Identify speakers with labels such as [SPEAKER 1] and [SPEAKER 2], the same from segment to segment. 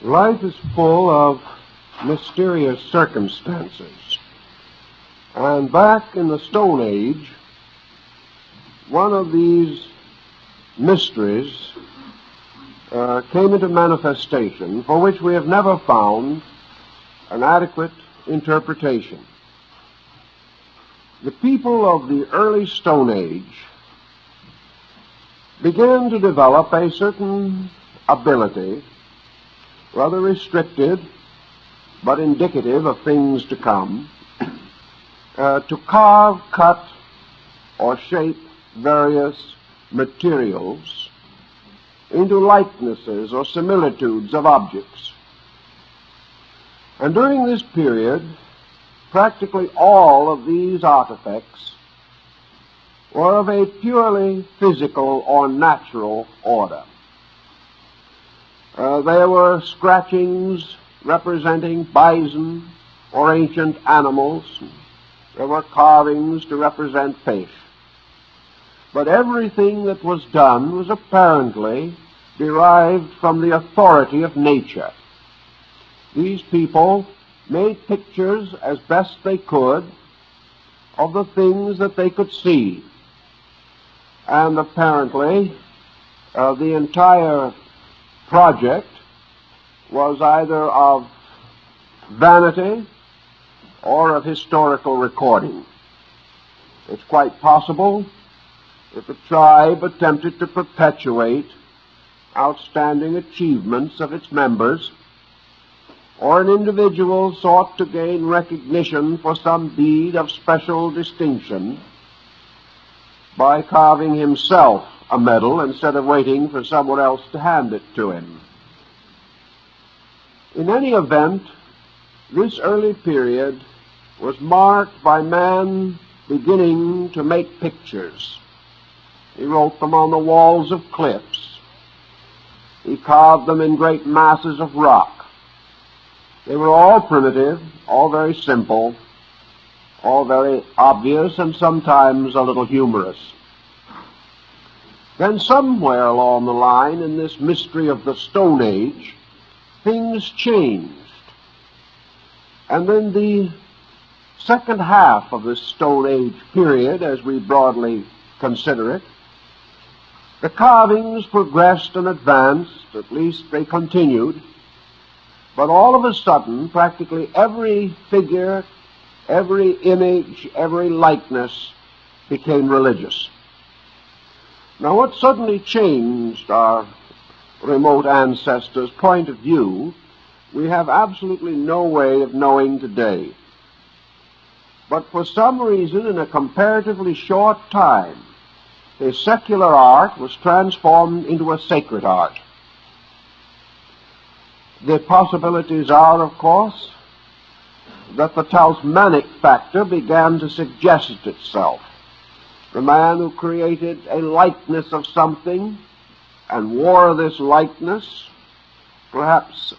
[SPEAKER 1] Life is full of mysterious circumstances. And back in the Stone Age, one of these mysteries came into manifestation for which we have never found an adequate interpretation. The people of the early Stone Age began to develop a certain ability, rather restricted but indicative of things to come, to carve, cut, or shape various materials into likenesses or similitudes of objects. And during this period, practically all of these artifacts were of a purely physical or natural order. There were scratchings representing bison or ancient animals. There were carvings to represent fish. But everything that was done was apparently derived from the authority of nature. These people made pictures as best they could of the things that they could see. And apparently the entire project was either of vanity or of historical recording. It's quite possible that the tribe attempted to perpetuate outstanding achievements of its members, or an individual sought to gain recognition for some deed of special distinction by carving himself a medal instead of waiting for someone else to hand it to him. In any event, this early period was marked by man beginning to make pictures. He wrote them on the walls of cliffs. He carved them in great masses of rock. They were all primitive, all very simple, all very obvious, and sometimes a little humorous. Then somewhere along the line in this mystery of the Stone Age, things changed. And in the second half of this Stone Age period, as we broadly consider it, the carvings progressed and advanced, at least they continued, but all of a sudden, practically every figure, every image, every likeness became religious. Now, what suddenly changed our remote ancestors' point of view, we have absolutely no way of knowing today. But for some reason, in a comparatively short time, a secular art was transformed into a sacred art. The possibilities are, of course, that the talismanic factor began to suggest itself. The man who created a likeness of something and wore this likeness perhaps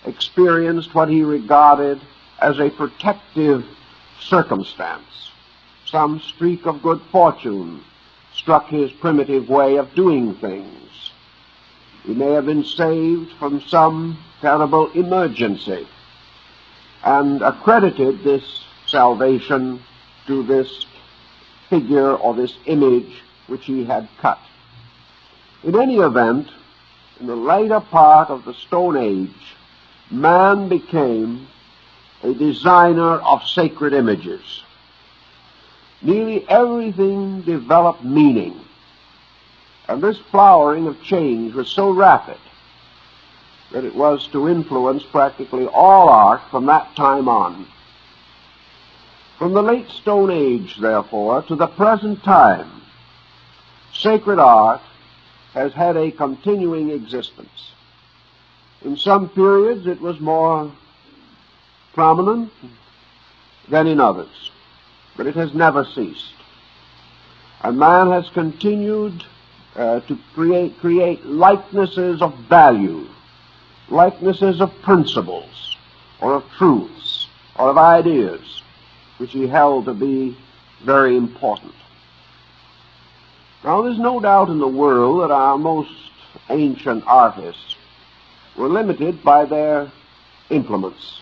[SPEAKER 1] experienced what he regarded as a protective circumstance. Some streak of good fortune struck his primitive way of doing things. He may have been saved from some terrible emergency and accredited this salvation to this figure or this image which he had cut. In any event, in the later part of the Stone Age, man became a designer of sacred images. Nearly everything developed meaning, and this flowering of change was so rapid that it was to influence practically all art from that time on. From the late Stone Age, therefore, to the present time, sacred art has had a continuing existence. In some periods it was more prominent than in others, but it has never ceased. And man has continued to create likenesses of value, likenesses of principles, or of truths, or of ideas, which he held to be very important. Now, there's no doubt in the world that our most ancient artists were limited by their implements.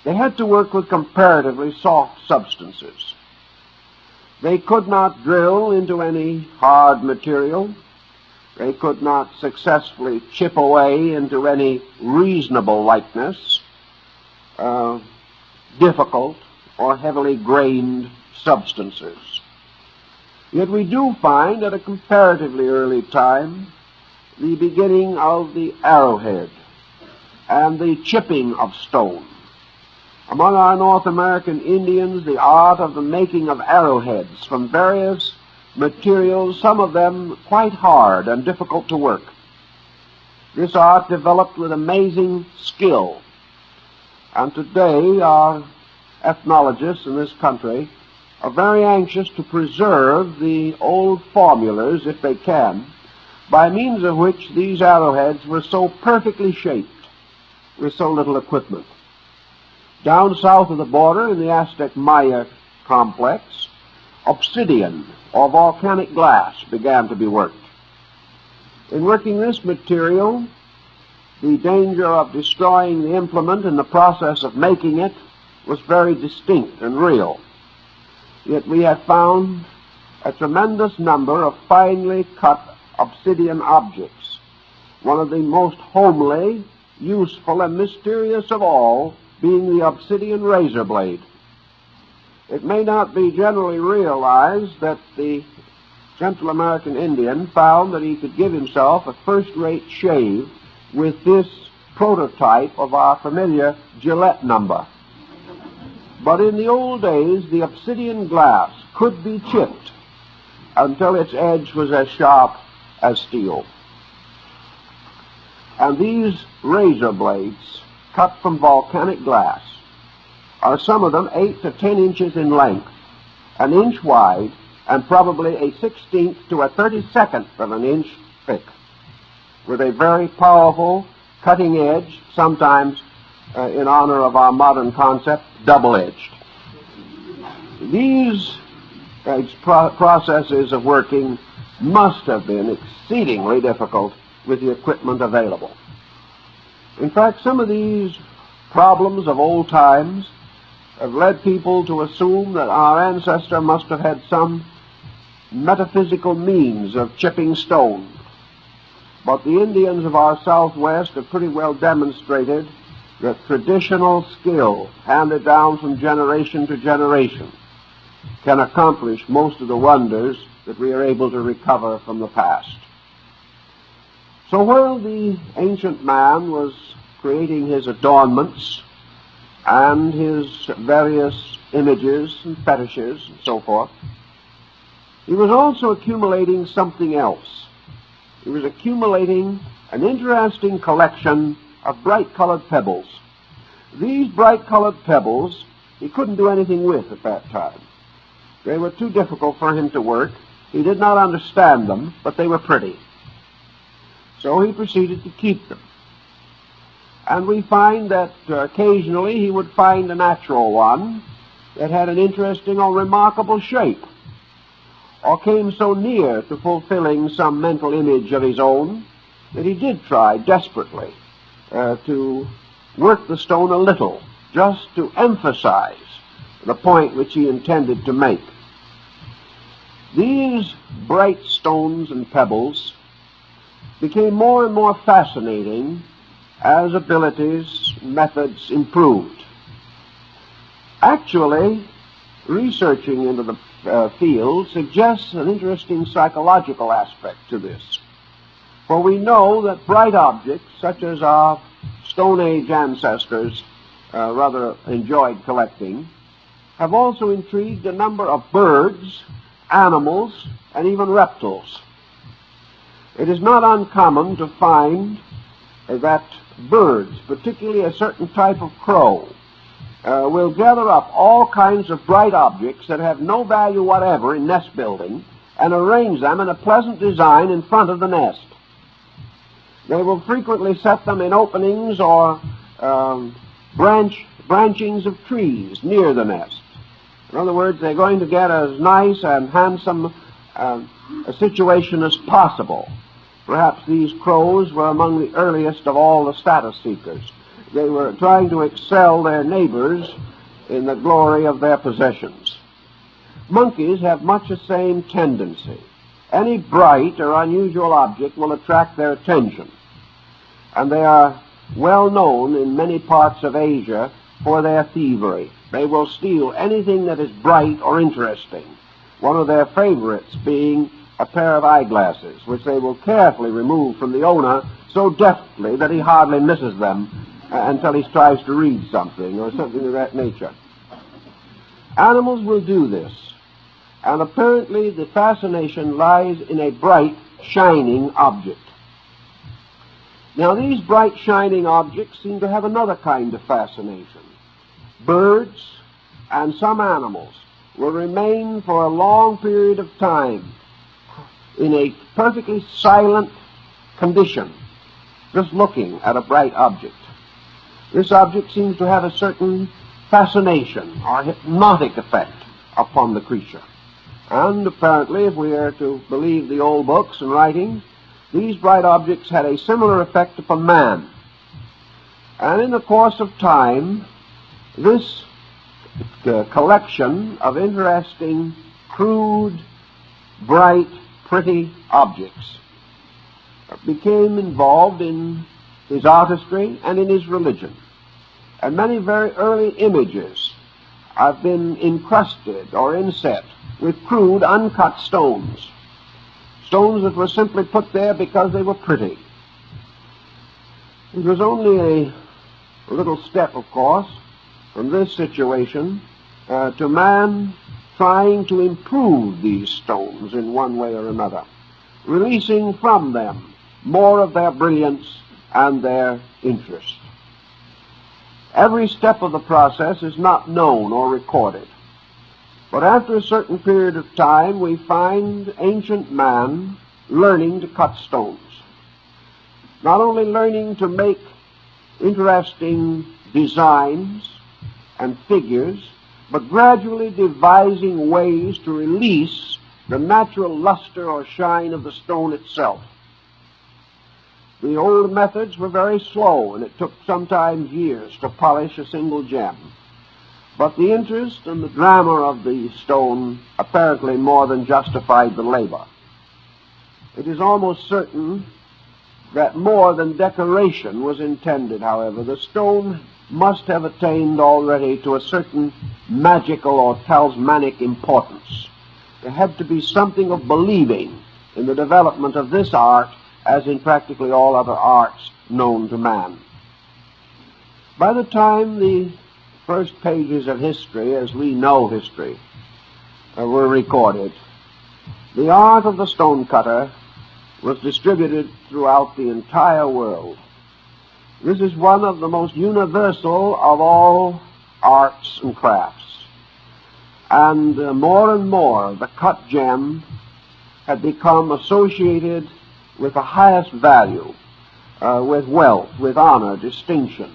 [SPEAKER 1] They had to work with comparatively soft substances. They could not drill into any hard material. They could not successfully chip away into any reasonable likeness, difficult or heavily grained substances. Yet we do find at a comparatively early time the beginning of the arrowhead and the chipping of stone. Among our North American Indians, the art of the making of arrowheads from various materials, some of them quite hard and difficult to work. This art developed with amazing skill, and today our ethnologists in this country are very anxious to preserve the old formulas, if they can, by means of which these arrowheads were so perfectly shaped with so little equipment. Down south of the border in the Aztec Maya complex, obsidian, or volcanic glass, began to be worked. In working this material, the danger of destroying the implement in the process of making it was very distinct and real. Yet we have found a tremendous number of finely cut obsidian objects, one of the most homely, useful, and mysterious of all being the obsidian razor blade. It may not be generally realized that the Central American Indian found that he could give himself a first-rate shave with this prototype of our familiar Gillette number. But in the old days, the obsidian glass could be chipped until its edge was as sharp as steel. And these razor blades, cut from volcanic glass, are some of them 8 to 10 inches in length, an inch wide, and probably a 16th to a 32nd of an inch thick, with a very powerful cutting edge, sometimes in honor of our modern concept, double-edged. These processes of working must have been exceedingly difficult with the equipment available. In fact, some of these problems of old times have led people to assume that our ancestor must have had some metaphysical means of chipping stone. But the Indians of our Southwest have pretty well demonstrated that traditional skill, handed down from generation to generation, can accomplish most of the wonders that we are able to recover from the past. So while the ancient man was creating his adornments and his various images and fetishes and so forth, he was also accumulating something else. He was accumulating an interesting collection of bright-colored pebbles. These bright-colored pebbles he couldn't do anything with at that time. They were too difficult for him to work. He did not understand them, but they were pretty. So he proceeded to keep them. And we find that occasionally he would find a natural one that had an interesting or remarkable shape, or came so near to fulfilling some mental image of his own that he did try desperately to work the stone a little, just to emphasize the point which he intended to make. These bright stones and pebbles became more and more fascinating as abilities, methods improved. Actually, researching into the field suggests an interesting psychological aspect to this. For we know that bright objects, such as our Stone Age ancestors rather enjoyed collecting, have also intrigued a number of birds, animals, and even reptiles. It is not uncommon to find that birds, particularly a certain type of crow, will gather up all kinds of bright objects that have no value whatever in nest building and arrange them in a pleasant design in front of the nest. They will frequently set them in openings or branchings of trees near the nest. In other words, they're going to get as nice and handsome a situation as possible Perhaps these crows were among the earliest of all the status seekers. They were trying to excel their neighbors in the glory of their possessions. Monkeys have much the same tendency. Any bright or unusual object will attract their attention, and they are well known in many parts of Asia for their thievery. They will steal anything that is bright or interesting, one of their favorites being a pair of eyeglasses, which they will carefully remove from the owner so deftly that he hardly misses them until he tries to read something or something of that nature. Animals will do this, and apparently the fascination lies in a bright, shining object. Now, these bright, shining objects seem to have another kind of fascination. Birds and some animals will remain for a long period of time in a perfectly silent condition, just looking at a bright object. This object seems to have a certain fascination or hypnotic effect upon the creature. And apparently, if we are to believe the old books and writings, these bright objects had a similar effect upon man. And in the course of time, this collection of interesting, crude, bright, pretty objects became involved in his artistry and in his religion. And many very early images have been encrusted or inset with crude, uncut stones. Stones that were simply put there because they were pretty. It was only a little step, of course, from this situation to man trying to improve these stones in one way or another, releasing from them more of their brilliance and their interest. Every step of the process is not known or recorded. But after a certain period of time, we find ancient man learning to cut stones. Not only learning to make interesting designs and figures, but gradually devising ways to release the natural luster or shine of the stone itself. The old methods were very slow, and it took sometimes years to polish a single gem. But the interest and the drama of the stone apparently more than justified the labor. It is almost certain that more than decoration was intended, however. The stone must have attained already to a certain magical or talismanic importance. There had to be something of believing in the development of this art, as in practically all other arts known to man. By the time the first pages of history, as we know history, were recorded, the art of the stonecutter was distributed throughout the entire world. This is one of the most universal of all arts and crafts. And more the cut gem had become associated with the highest value, with wealth, with honor, distinction.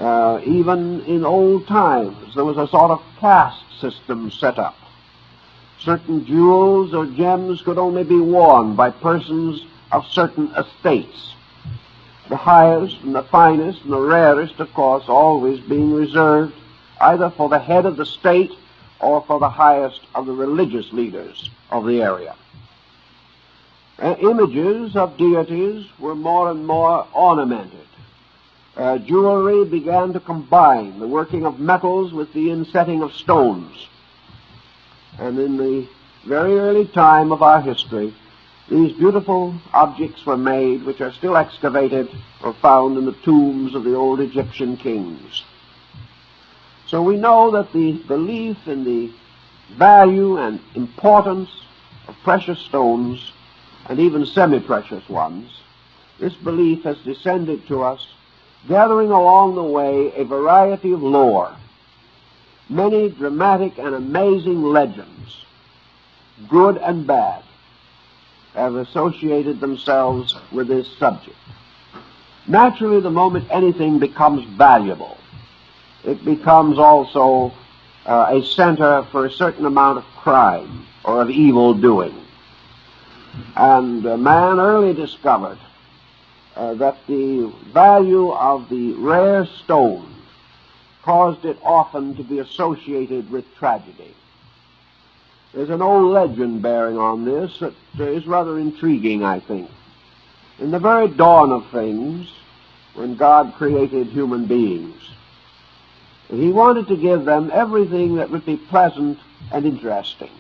[SPEAKER 1] Even in old times, there was a sort of caste system set up. Certain jewels or gems could only be worn by persons of certain estates. The highest and the finest and the rarest, of course, always being reserved either for the head of the state or for the highest of the religious leaders of the area. Images of deities were more and more ornamented. Jewelry began to combine the working of metals with the insetting of stones. And in the very early time of our history, these beautiful objects were made, which are still excavated or found in the tombs of the old Egyptian kings. So we know that the belief in the value and importance of precious stones, and even semi-precious ones, this belief has descended to us, gathering along the way a variety of lore. Many dramatic and amazing legends, good and bad, have associated themselves with this subject. Naturally, the moment anything becomes valuable, it becomes also a center for a certain amount of crime or of evil doing. And man early discovered that the value of the rare stone caused it often to be associated with tragedy. There's an old legend bearing on this that is rather intriguing, I think. In the very dawn of things, when God created human beings, He wanted to give them everything that would be pleasant and interesting.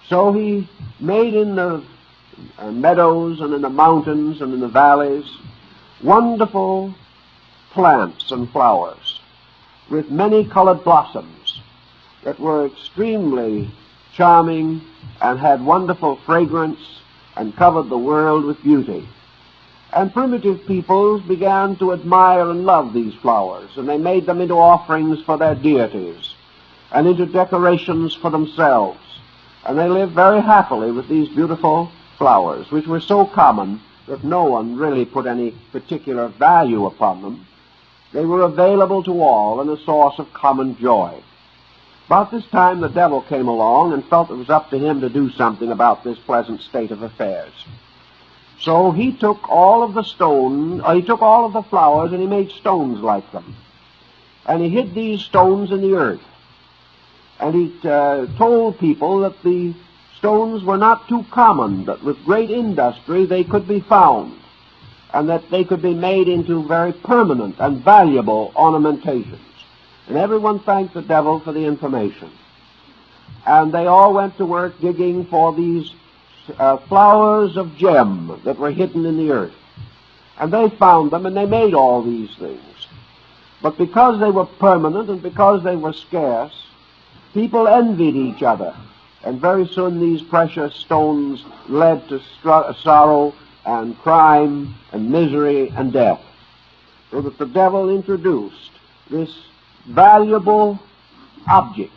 [SPEAKER 1] So He made in the meadows and in the mountains and in the valleys wonderful plants and flowers with many colored blossoms that were extremely charming and had wonderful fragrance and covered the world with beauty. And primitive peoples began to admire and love these flowers, and they made them into offerings for their deities and into decorations for themselves. And they lived very happily with these beautiful flowers, which were so common that no one really put any particular value upon them. They were available to all and a source of common joy. About this time the devil came along and felt it was up to him to do something about this pleasant state of affairs. So he took all of the flowers and he made stones like them. And he hid these stones in the earth. And he told people that the stones were not too common, that with great industry they could be found, and that they could be made into very permanent and valuable ornamentations. And everyone thanked the devil for the information. And they all went to work digging for these flowers of gem that were hidden in the earth. And they found them, and they made all these things. But because they were permanent and because they were scarce, people envied each other. And very soon these precious stones led to sorrow and crime and misery and death. So that the devil introduced this valuable object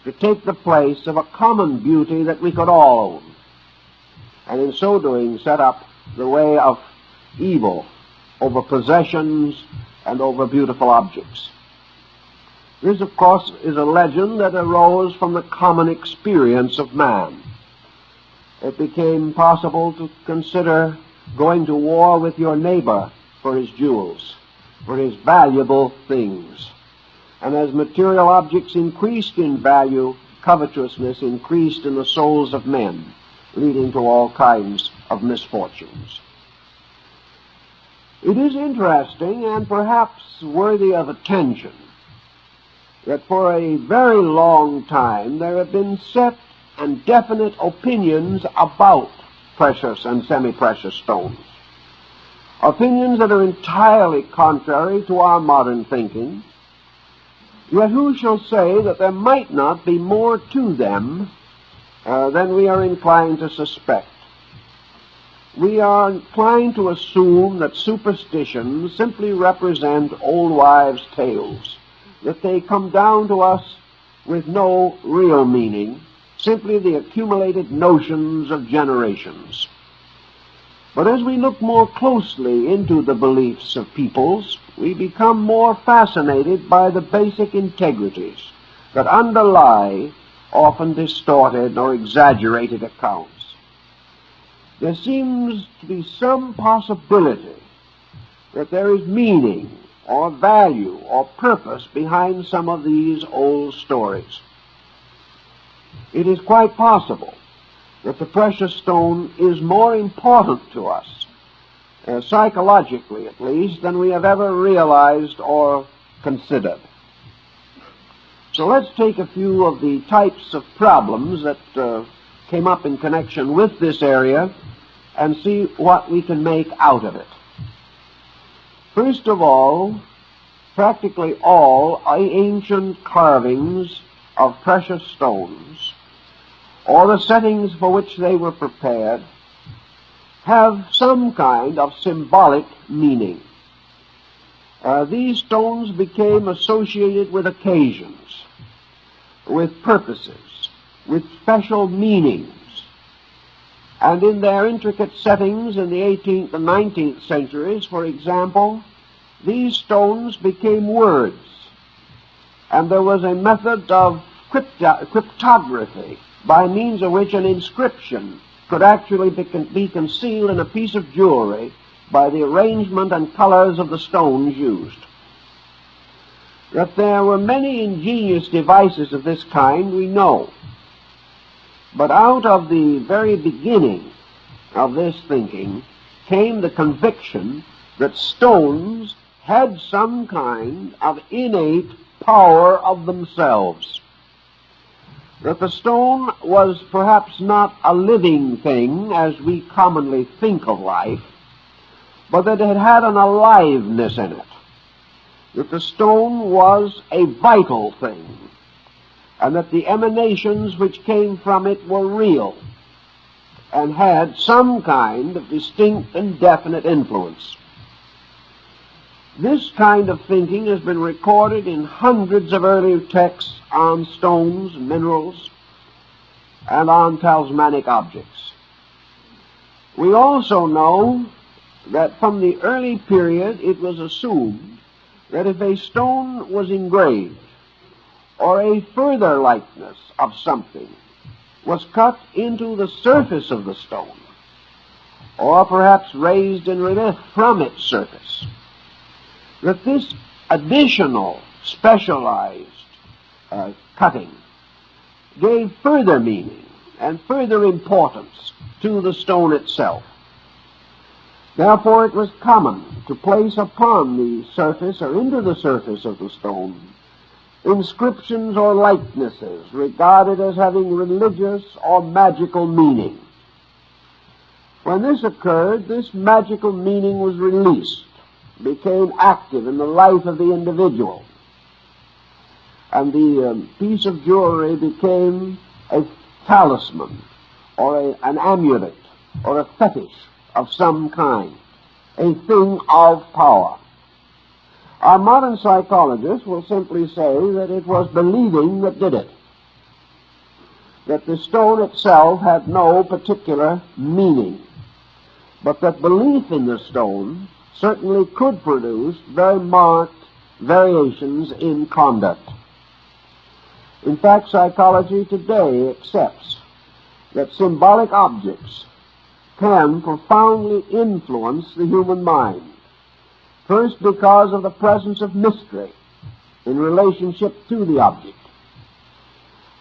[SPEAKER 1] to take the place of a common beauty that we could all own. And in so doing set up the way of evil over possessions and over beautiful objects. This, of course, is a legend that arose from the common experience of man. It became possible to consider going to war with your neighbor for his jewels, for his valuable things. And as material objects increased in value, covetousness increased in the souls of men, leading to all kinds of misfortunes. It is interesting and perhaps worthy of attention that for a very long time there have been set and definite opinions about precious and semi-precious stones. Opinions that are entirely contrary to our modern thinking. Yet who shall say that there might not be more to them than we are inclined to suspect? We are inclined to assume that superstitions simply represent old wives' tales, that they come down to us with no real meaning, simply the accumulated notions of generations. But as we look more closely into the beliefs of peoples, we become more fascinated by the basic integrities that underlie often distorted or exaggerated accounts. There seems to be some possibility that there is meaning or value or purpose behind some of these old stories. It is quite possible that the precious stone is more important to us, psychologically at least, than we have ever realized or considered. So let's take a few of the types of problems that came up in connection with this area and see what we can make out of it. First of all, practically all ancient carvings of precious stones, or the settings for which they were prepared, have some kind of symbolic meaning. These stones became associated with occasions, with purposes, with special meanings. And in their intricate settings in the 18th and 19th centuries, for example, these stones became words. And there was a method of cryptography by means of which an inscription could actually be concealed in a piece of jewelry by the arrangement and colors of the stones used. That there were many ingenious devices of this kind, we know. But out of the very beginning of this thinking came the conviction that stones had some kind of innate power of themselves. That the stone was perhaps not a living thing as we commonly think of life, but that it had an aliveness in it. That the stone was a vital thing, and that the emanations which came from it were real and had some kind of distinct and definite influence. This kind of thinking has been recorded in hundreds of early texts on stones, minerals, and on talismanic objects. We also know that from the early period it was assumed that if a stone was engraved, or a further likeness of something was cut into the surface of the stone, or perhaps raised in relief from its surface, that this additional specialized cutting gave further meaning and further importance to the stone itself. Therefore, it was common to place upon the surface or into the surface of the stone inscriptions or likenesses regarded as having religious or magical meaning. When this occurred, this magical meaning was released, became active in the life of the individual, and the piece of jewelry became a talisman or an amulet or a fetish of some kind, a thing of power. Our modern psychologists will simply say that it was believing that did it, that the stone itself had no particular meaning, but that belief in the stone certainly could produce very marked variations in conduct. In fact, psychology today accepts that symbolic objects can profoundly influence the human mind. First, because of the presence of mystery in relationship to the object.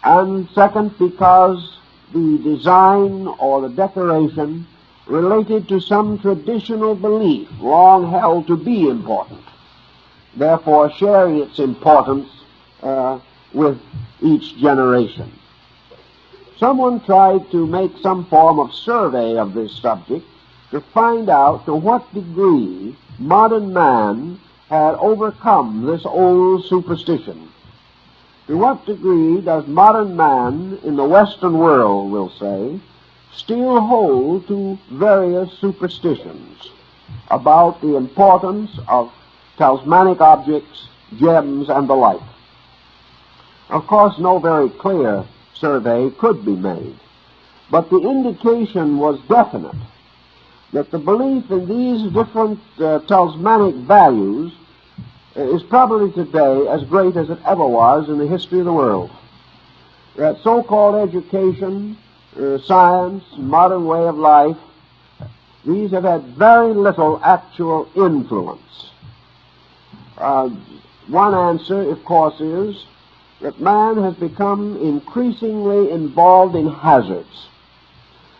[SPEAKER 1] And second, because the design or the decoration related to some traditional belief long held to be important, therefore sharing its importance with each generation. Someone tried to make some form of survey of this subject to find out to what degree modern man had overcome this old superstition. To what degree does modern man in the Western world, we'll say, still hold to various superstitions about the importance of talismanic objects, gems, and the like? Of course, no very clear survey could be made, but the indication was definite that the belief in these different talismanic values is probably today as great as it ever was in the history of the world. That so-called education, science, modern way of life, these have had very little actual influence. One answer, of course, is that man has become increasingly involved in hazards.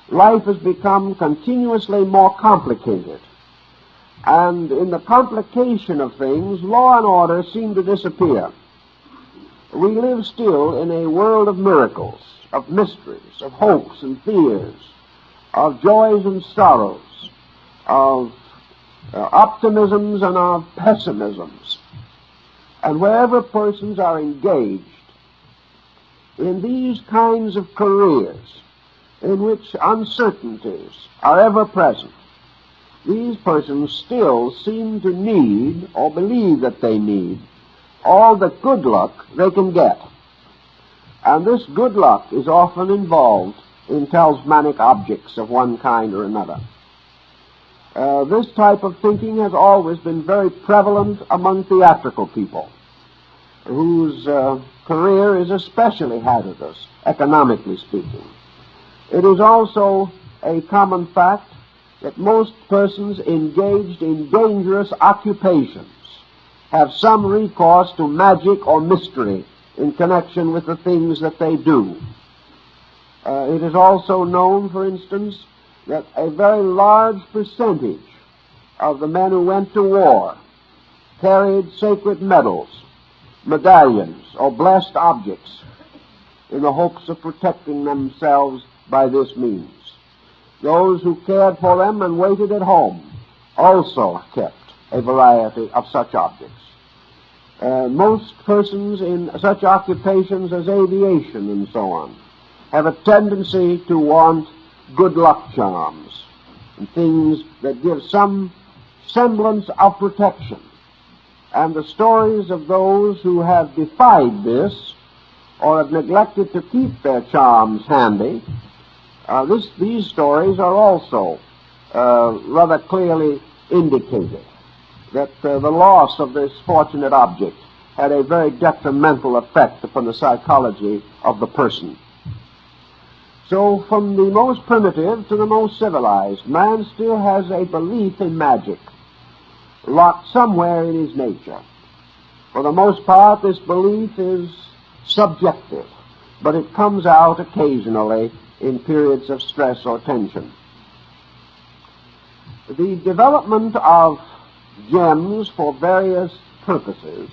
[SPEAKER 1] Life has become continuously more complicated. And in the complication of things, law and order seem to disappear. We live still in a world of miracles, of mysteries, of hopes and fears, of joys and sorrows, of optimisms and of pessimisms. And wherever persons are engaged in these kinds of careers in which uncertainties are ever present, these persons still seem to need, or believe that they need, all the good luck they can get. And this good luck is often involved in talismanic objects of one kind or another. This type of thinking has always been very prevalent among theatrical people, whose career is especially hazardous, economically speaking. It is also a common fact that most persons engaged in dangerous occupations have some recourse to magic or mystery in connection with the things that they do. It is also known, for instance, that a very large percentage of the men who went to war carried sacred medals, medallions, or blessed objects in the hopes of protecting themselves by this means. Those who cared for them and waited at home also kept a variety of such objects. Most persons in such occupations as aviation and so on have a tendency to want good luck charms and things that give some semblance of protection. And the stories of those who have defied this or have neglected to keep their charms handy, these stories are also rather clearly indicated that the loss of this fortunate object had a very detrimental effect upon the psychology of the person. So from the most primitive to the most civilized, man still has a belief in magic locked somewhere in his nature. For the most part, this belief is subjective, but it comes out occasionally in periods of stress or tension. The development of gems for various purposes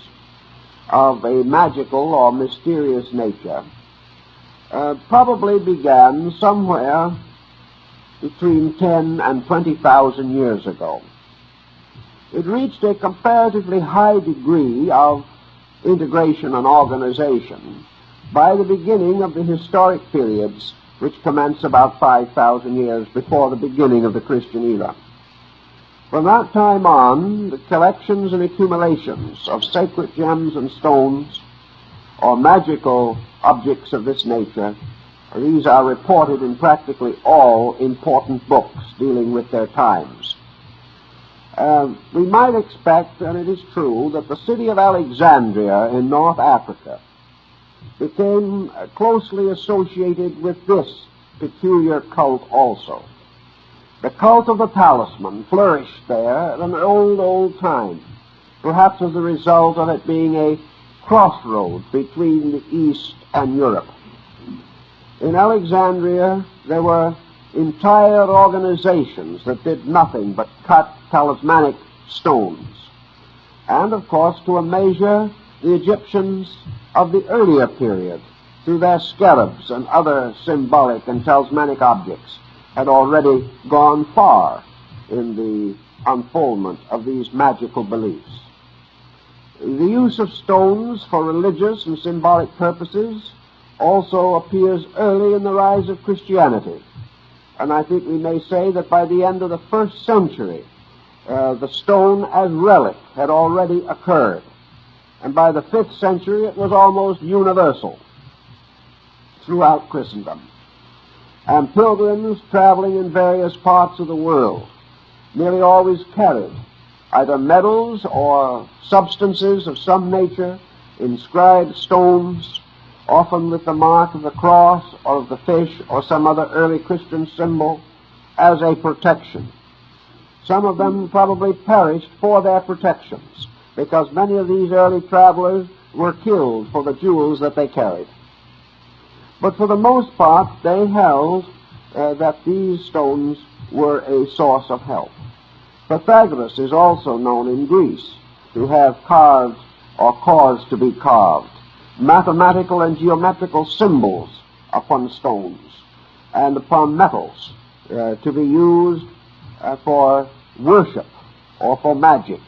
[SPEAKER 1] of a magical or mysterious nature probably began somewhere between 10 and 20,000 years ago. It reached a comparatively high degree of integration and organization by the beginning of the historic periods which commence about 5,000 years before the beginning of the Christian era. From that time on, the collections and accumulations of sacred gems and stones or magical objects of this nature, these are reported in practically all important books dealing with their times. We might expect, and it is true, that the city of Alexandria in North Africa became closely associated with this peculiar cult also. The cult of the talisman flourished there at an old time, perhaps as a result of it being a crossroad between the East and Europe. In Alexandria, there were entire organizations that did nothing but cut talismanic stones. And, of course, to a measure, the Egyptians of the earlier period, through their scarabs and other symbolic and talismanic objects, had already gone far in the unfoldment of these magical beliefs. The use of stones for religious and symbolic purposes also appears early in the rise of Christianity. And I think we may say that by the end of the first century, the stone as relic had already occurred. And by the 5th century, it was almost universal throughout Christendom. And pilgrims traveling in various parts of the world nearly always carried either medals or substances of some nature, inscribed stones, often with the mark of the cross or of the fish or some other early Christian symbol, as a protection. Some of them probably perished for their protections, because many of these early travelers were killed for the jewels that they carried. But for the most part, they held that these stones were a source of help. Pythagoras is also known in Greece to have carved or caused to be carved mathematical and geometrical symbols upon stones and upon metals to be used for worship or for magic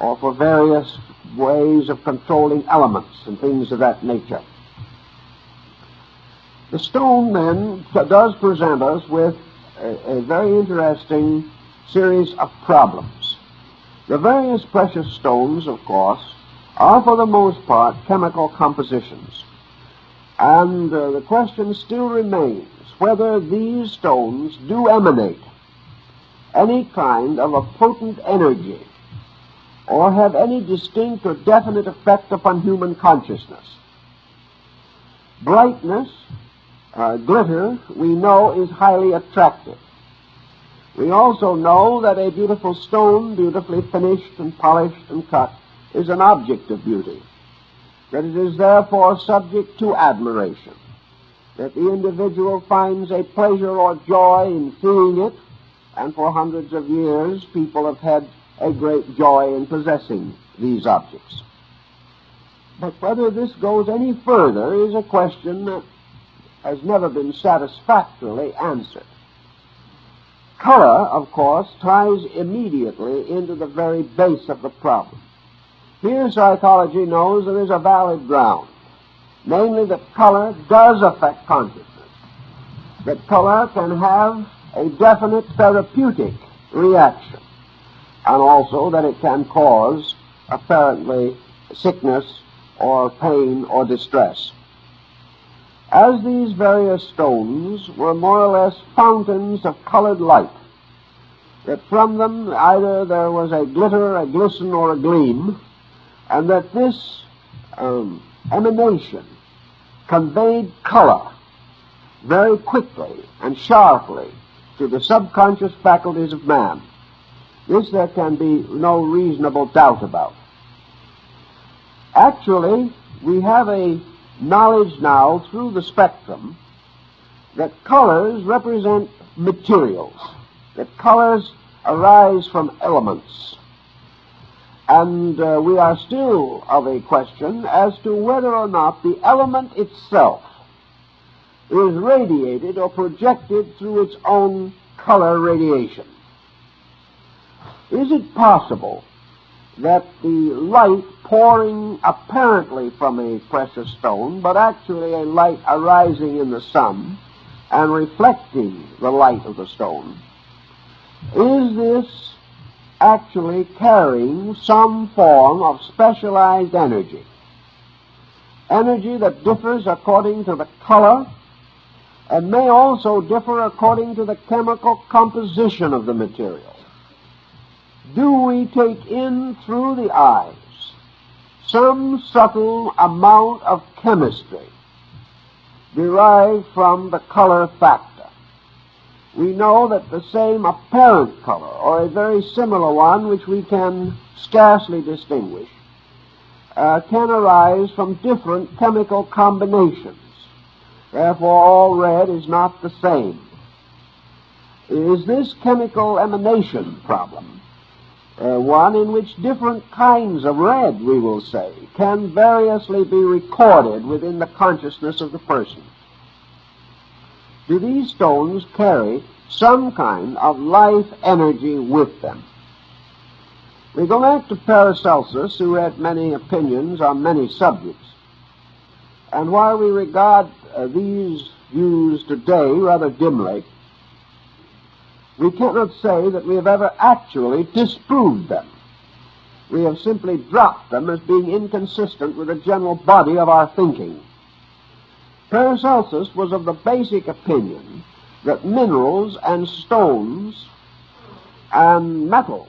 [SPEAKER 1] or for various ways of controlling elements and things of that nature. The stone, then, does present us with a very interesting series of problems. The various precious stones, of course, are for the most part chemical compositions. And the question still remains whether these stones do emanate any kind of a potent energy or have any distinct or definite effect upon human consciousness. Brightness Glitter, we know, is highly attractive. We also know that a beautiful stone, beautifully finished and polished and cut, is an object of beauty, that it is therefore subject to admiration, that the individual finds a pleasure or joy in seeing it, and for hundreds of years people have had a great joy in possessing these objects. But whether this goes any further is a question that has never been satisfactorily answered. Color, of course, ties immediately into the very base of the problem. Here psychology knows there is a valid ground, namely that color does affect consciousness, that color can have a definite therapeutic reaction, and also that it can cause, apparently, sickness or pain or distress. As these various stones were more or less fountains of colored light, that from them either there was a glitter, a glisten, or a gleam, and that this emanation conveyed color very quickly and sharply to the subconscious faculties of man. This there can be no reasonable doubt about. Actually, we have a knowledge now through the spectrum that colors represent materials, that colors arise from elements. And we are still of a question as to whether or not the element itself is radiated or projected through its own color radiation. Is it possible that the light pouring apparently from a precious stone, but actually a light arising in the sun and reflecting the light of the stone, is this actually carrying some form of specialized energy? Energy that differs according to the color and may also differ according to the chemical composition of the material. Do we take in through the eyes some subtle amount of chemistry derived from the color factor? We know that the same apparent color, or a very similar one which we can scarcely distinguish, can arise from different chemical combinations. Therefore, all red is not the same. Is this chemical emanation problem one in which different kinds of red, we will say, can variously be recorded within the consciousness of the person? Do these stones carry some kind of life energy with them? We go back to Paracelsus, who had many opinions on many subjects. And while we regard these views today rather dimly, we cannot say that we have ever actually disproved them. We have simply dropped them as being inconsistent with the general body of our thinking. Paracelsus was of the basic opinion that minerals and stones and metals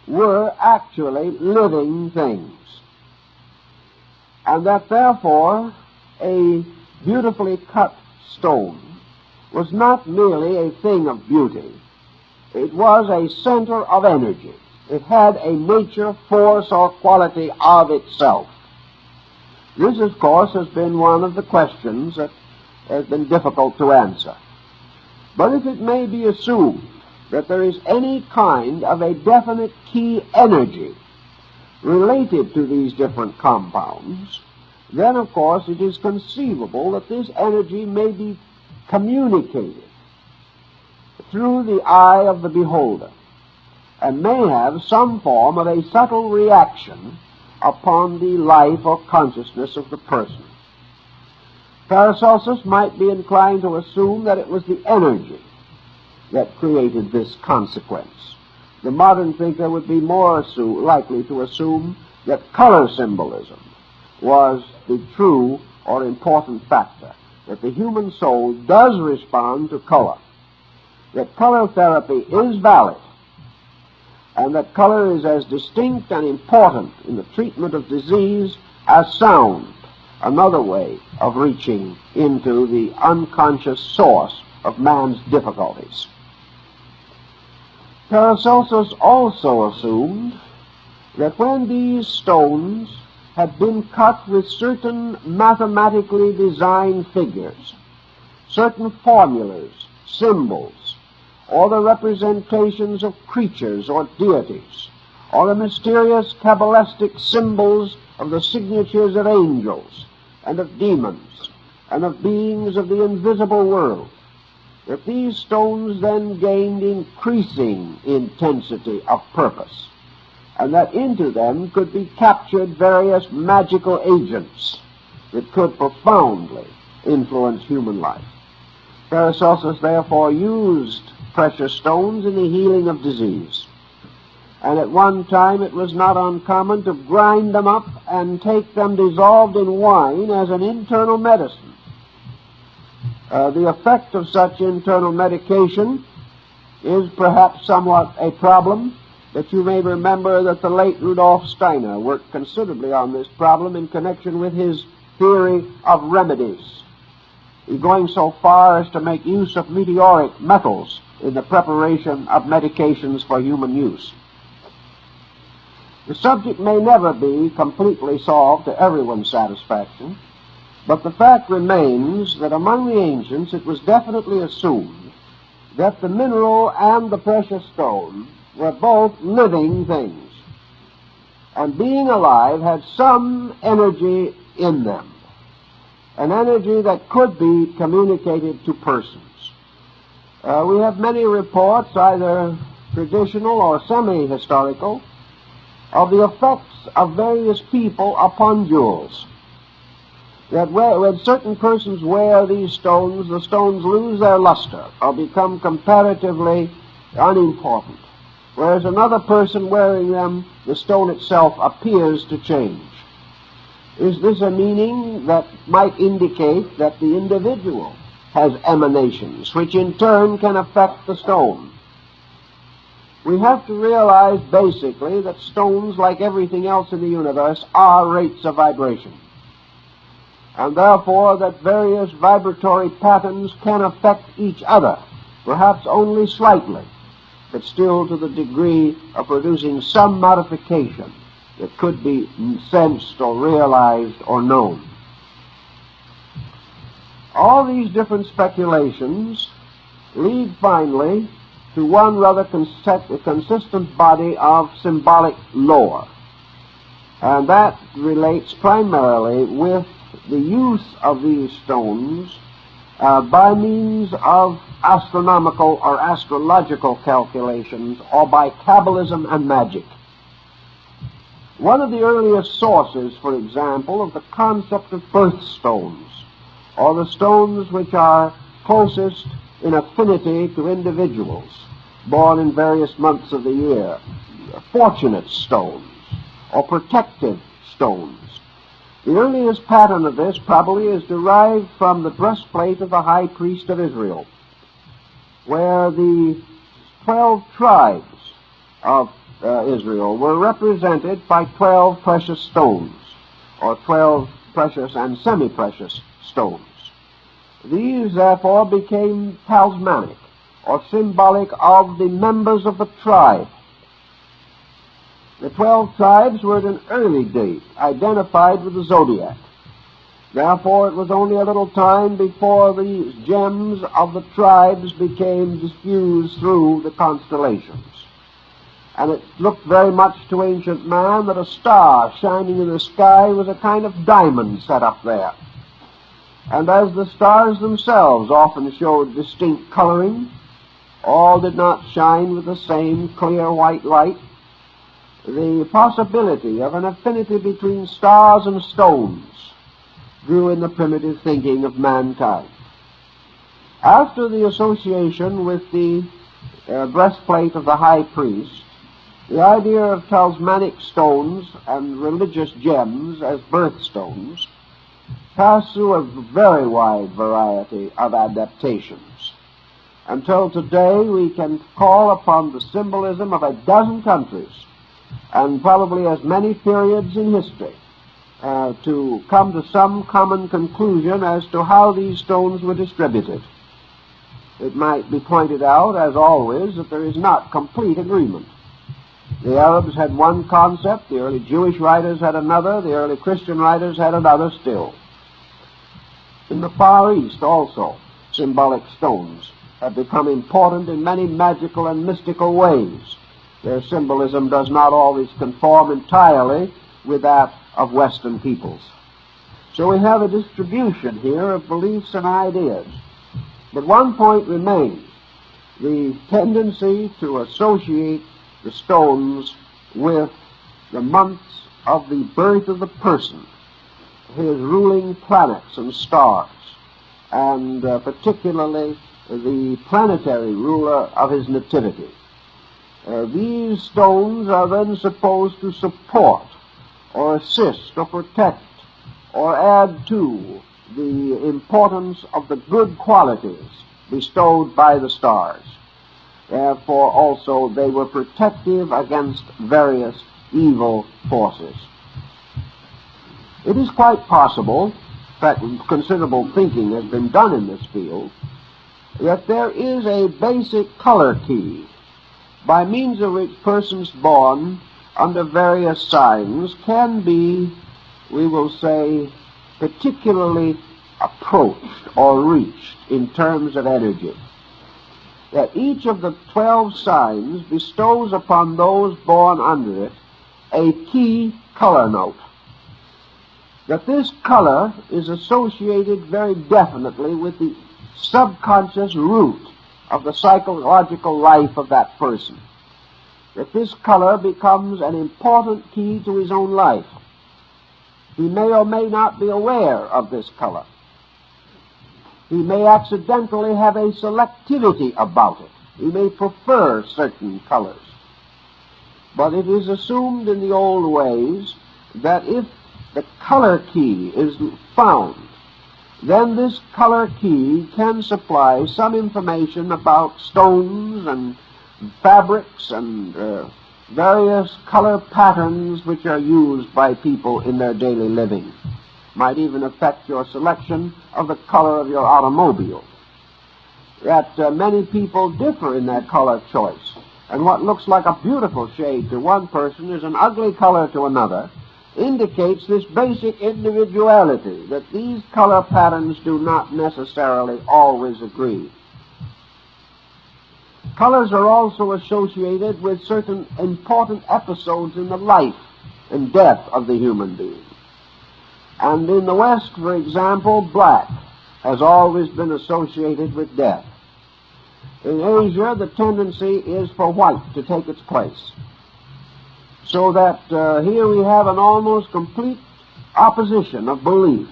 [SPEAKER 1] were actually living things, and that therefore a beautifully cut stone was not merely a thing of beauty. It was a center of energy. It had a nature, force, or quality of itself. This, of course, has been one of the questions that has been difficult to answer. But if it may be assumed that there is any kind of a definite key energy related to these different compounds, then, of course, it is conceivable that this energy may be communicated through the eye of the beholder and may have some form of a subtle reaction upon the life or consciousness of the person. Paracelsus might be inclined to assume that it was the energy that created this consequence. The modern thinker would be more likely to assume that color symbolism was the true or important factor, that the human soul does respond to color, that color therapy is valid, and that color is as distinct and important in the treatment of disease as sound another way of reaching into the unconscious source of man's difficulties. Paracelsus also assumed that when these stones had been cut with certain mathematically designed figures, certain formulas, symbols, or the representations of creatures or deities, or the mysterious Kabbalistic symbols of the signatures of angels and of demons and of beings of the invisible world, that these stones then gained increasing intensity of purpose, and that into them could be captured various magical agents that could profoundly influence human life. Paracelsus therefore used precious stones in the healing of disease. And at one time it was not uncommon to grind them up and take them dissolved in wine as an internal medicine. The effect of such internal medication is perhaps somewhat a problem, but you may remember that the late Rudolf Steiner worked considerably on this problem in connection with his theory of remedies. He's going so far as to make use of meteoric metals in the preparation of medications for human use. The subject may never be completely solved to everyone's satisfaction, but the fact remains that among the ancients it was definitely assumed that the mineral and the precious stone were both living things, and being alive had some energy in them, an energy that could be communicated to persons. We have many reports, either traditional or semi-historical, of the effects of various people upon jewels. That when certain persons wear these stones, the stones lose their luster or become comparatively unimportant, whereas another person wearing them, the stone itself appears to change. Is this a meaning that might indicate that the individual has emanations, which in turn can affect the stone? We have to realize basically that stones, like everything else in the universe, are rates of vibration, and therefore that various vibratory patterns can affect each other, perhaps only slightly, but still to the degree of producing some modification that could be sensed or realized or known. All these different speculations lead finally to one rather consistent body of symbolic lore, and that relates primarily with the use of these stones by means of astronomical or astrological calculations, or by Kabbalism and magic. One of the earliest sources, for example, of the concept of birthstones, or the stones which are closest in affinity to individuals born in various months of the year, fortunate stones, or protective stones. The earliest pattern of this probably is derived from the breastplate of the high priest of Israel, where the 12 tribes of Israel were represented by 12 precious stones, or 12 precious and semi-precious stones. These, therefore, became talismanic, or symbolic of the members of the tribe. The 12 tribes were at an early date identified with the zodiac. Therefore, it was only a little time before these gems of the tribes became diffused through the constellations. And it looked very much to ancient man that a star shining in the sky was a kind of diamond set up there. And as the stars themselves often showed distinct coloring, all did not shine with the same clear white light, the possibility of an affinity between stars and stones grew in the primitive thinking of mankind. After the association with the breastplate of the high priest, the idea of talismanic stones and religious gems as birthstones passed through a very wide variety of adaptations. Until today, we can call upon the symbolism of a dozen countries and probably as many periods in history to come to some common conclusion as to how these stones were distributed. It might be pointed out, as always, that there is not complete agreement. The Arabs had one concept, the early Jewish writers had another, the early Christian writers had another still. In the Far East also, symbolic stones have become important in many magical and mystical ways. Their symbolism does not always conform entirely with that of Western peoples. So we have a distribution here of beliefs and ideas. But one point remains, the tendency to associate the stones with the months of the birth of the person, his ruling planets and stars, and particularly the planetary ruler of his nativity. These stones are then supposed to support or assist or protect or add to the importance of the good qualities bestowed by the stars. Therefore, also, they were protective against various evil forces. It is quite possible, in fact, considerable thinking has been done in this field, that there is a basic color key by means of which persons born under various signs can be, we will say, particularly approached or reached in terms of energy. That each of the 12 signs bestows upon those born under it a key color note. That this color is associated very definitely with the subconscious root of the psychological life of that person. That this color becomes an important key to his own life. He may or may not be aware of this color. He may accidentally have a selectivity about it. He may prefer certain colors. But it is assumed in the old ways that if the color key is found, then this color key can supply some information about stones and fabrics and various color patterns which are used by people in their daily living. Might even affect your selection of the color of your automobile. That many people differ in their color choice, and what looks like a beautiful shade to one person is an ugly color to another, indicates this basic individuality, that these color patterns do not necessarily always agree. Colors are also associated with certain important episodes in the life and death of the human being. And in the West, for example, black has always been associated with death. In Asia, the tendency is for white to take its place. So that here we have an almost complete opposition of belief,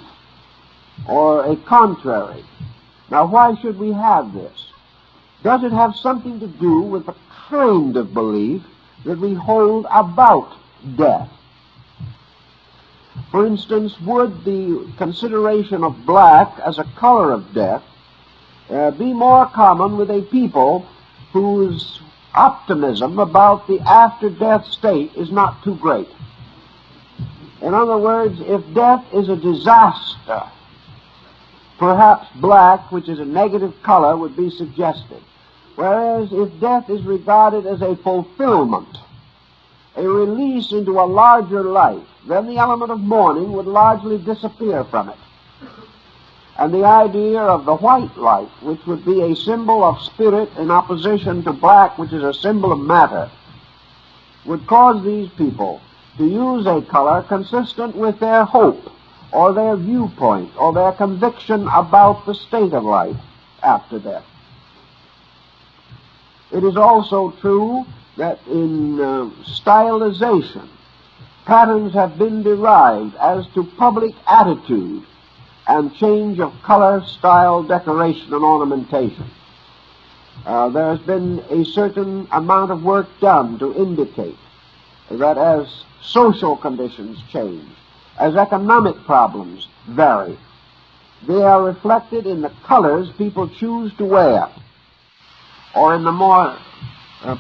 [SPEAKER 1] or a contrary. Now, why should we have this? Does it have something to do with the kind of belief that we hold about death? For instance, would the consideration of black as a color of death be more common with a people whose optimism about the after-death state is not too great? In other words, if death is a disaster, perhaps black, which is a negative color, would be suggested. Whereas if death is regarded as a fulfillment, a release into a larger life, then the element of mourning would largely disappear from it. And the idea of the white light, which would be a symbol of spirit in opposition to black, which is a symbol of matter, would cause these people to use a color consistent with their hope or their viewpoint or their conviction about the state of life after death. It is also true that in stylization, patterns have been derived as to public attitude and change of color, style, decoration, and ornamentation. There has been a certain amount of work done to indicate that as social conditions change, as economic problems vary, they are reflected in the colors people choose to wear, or in the more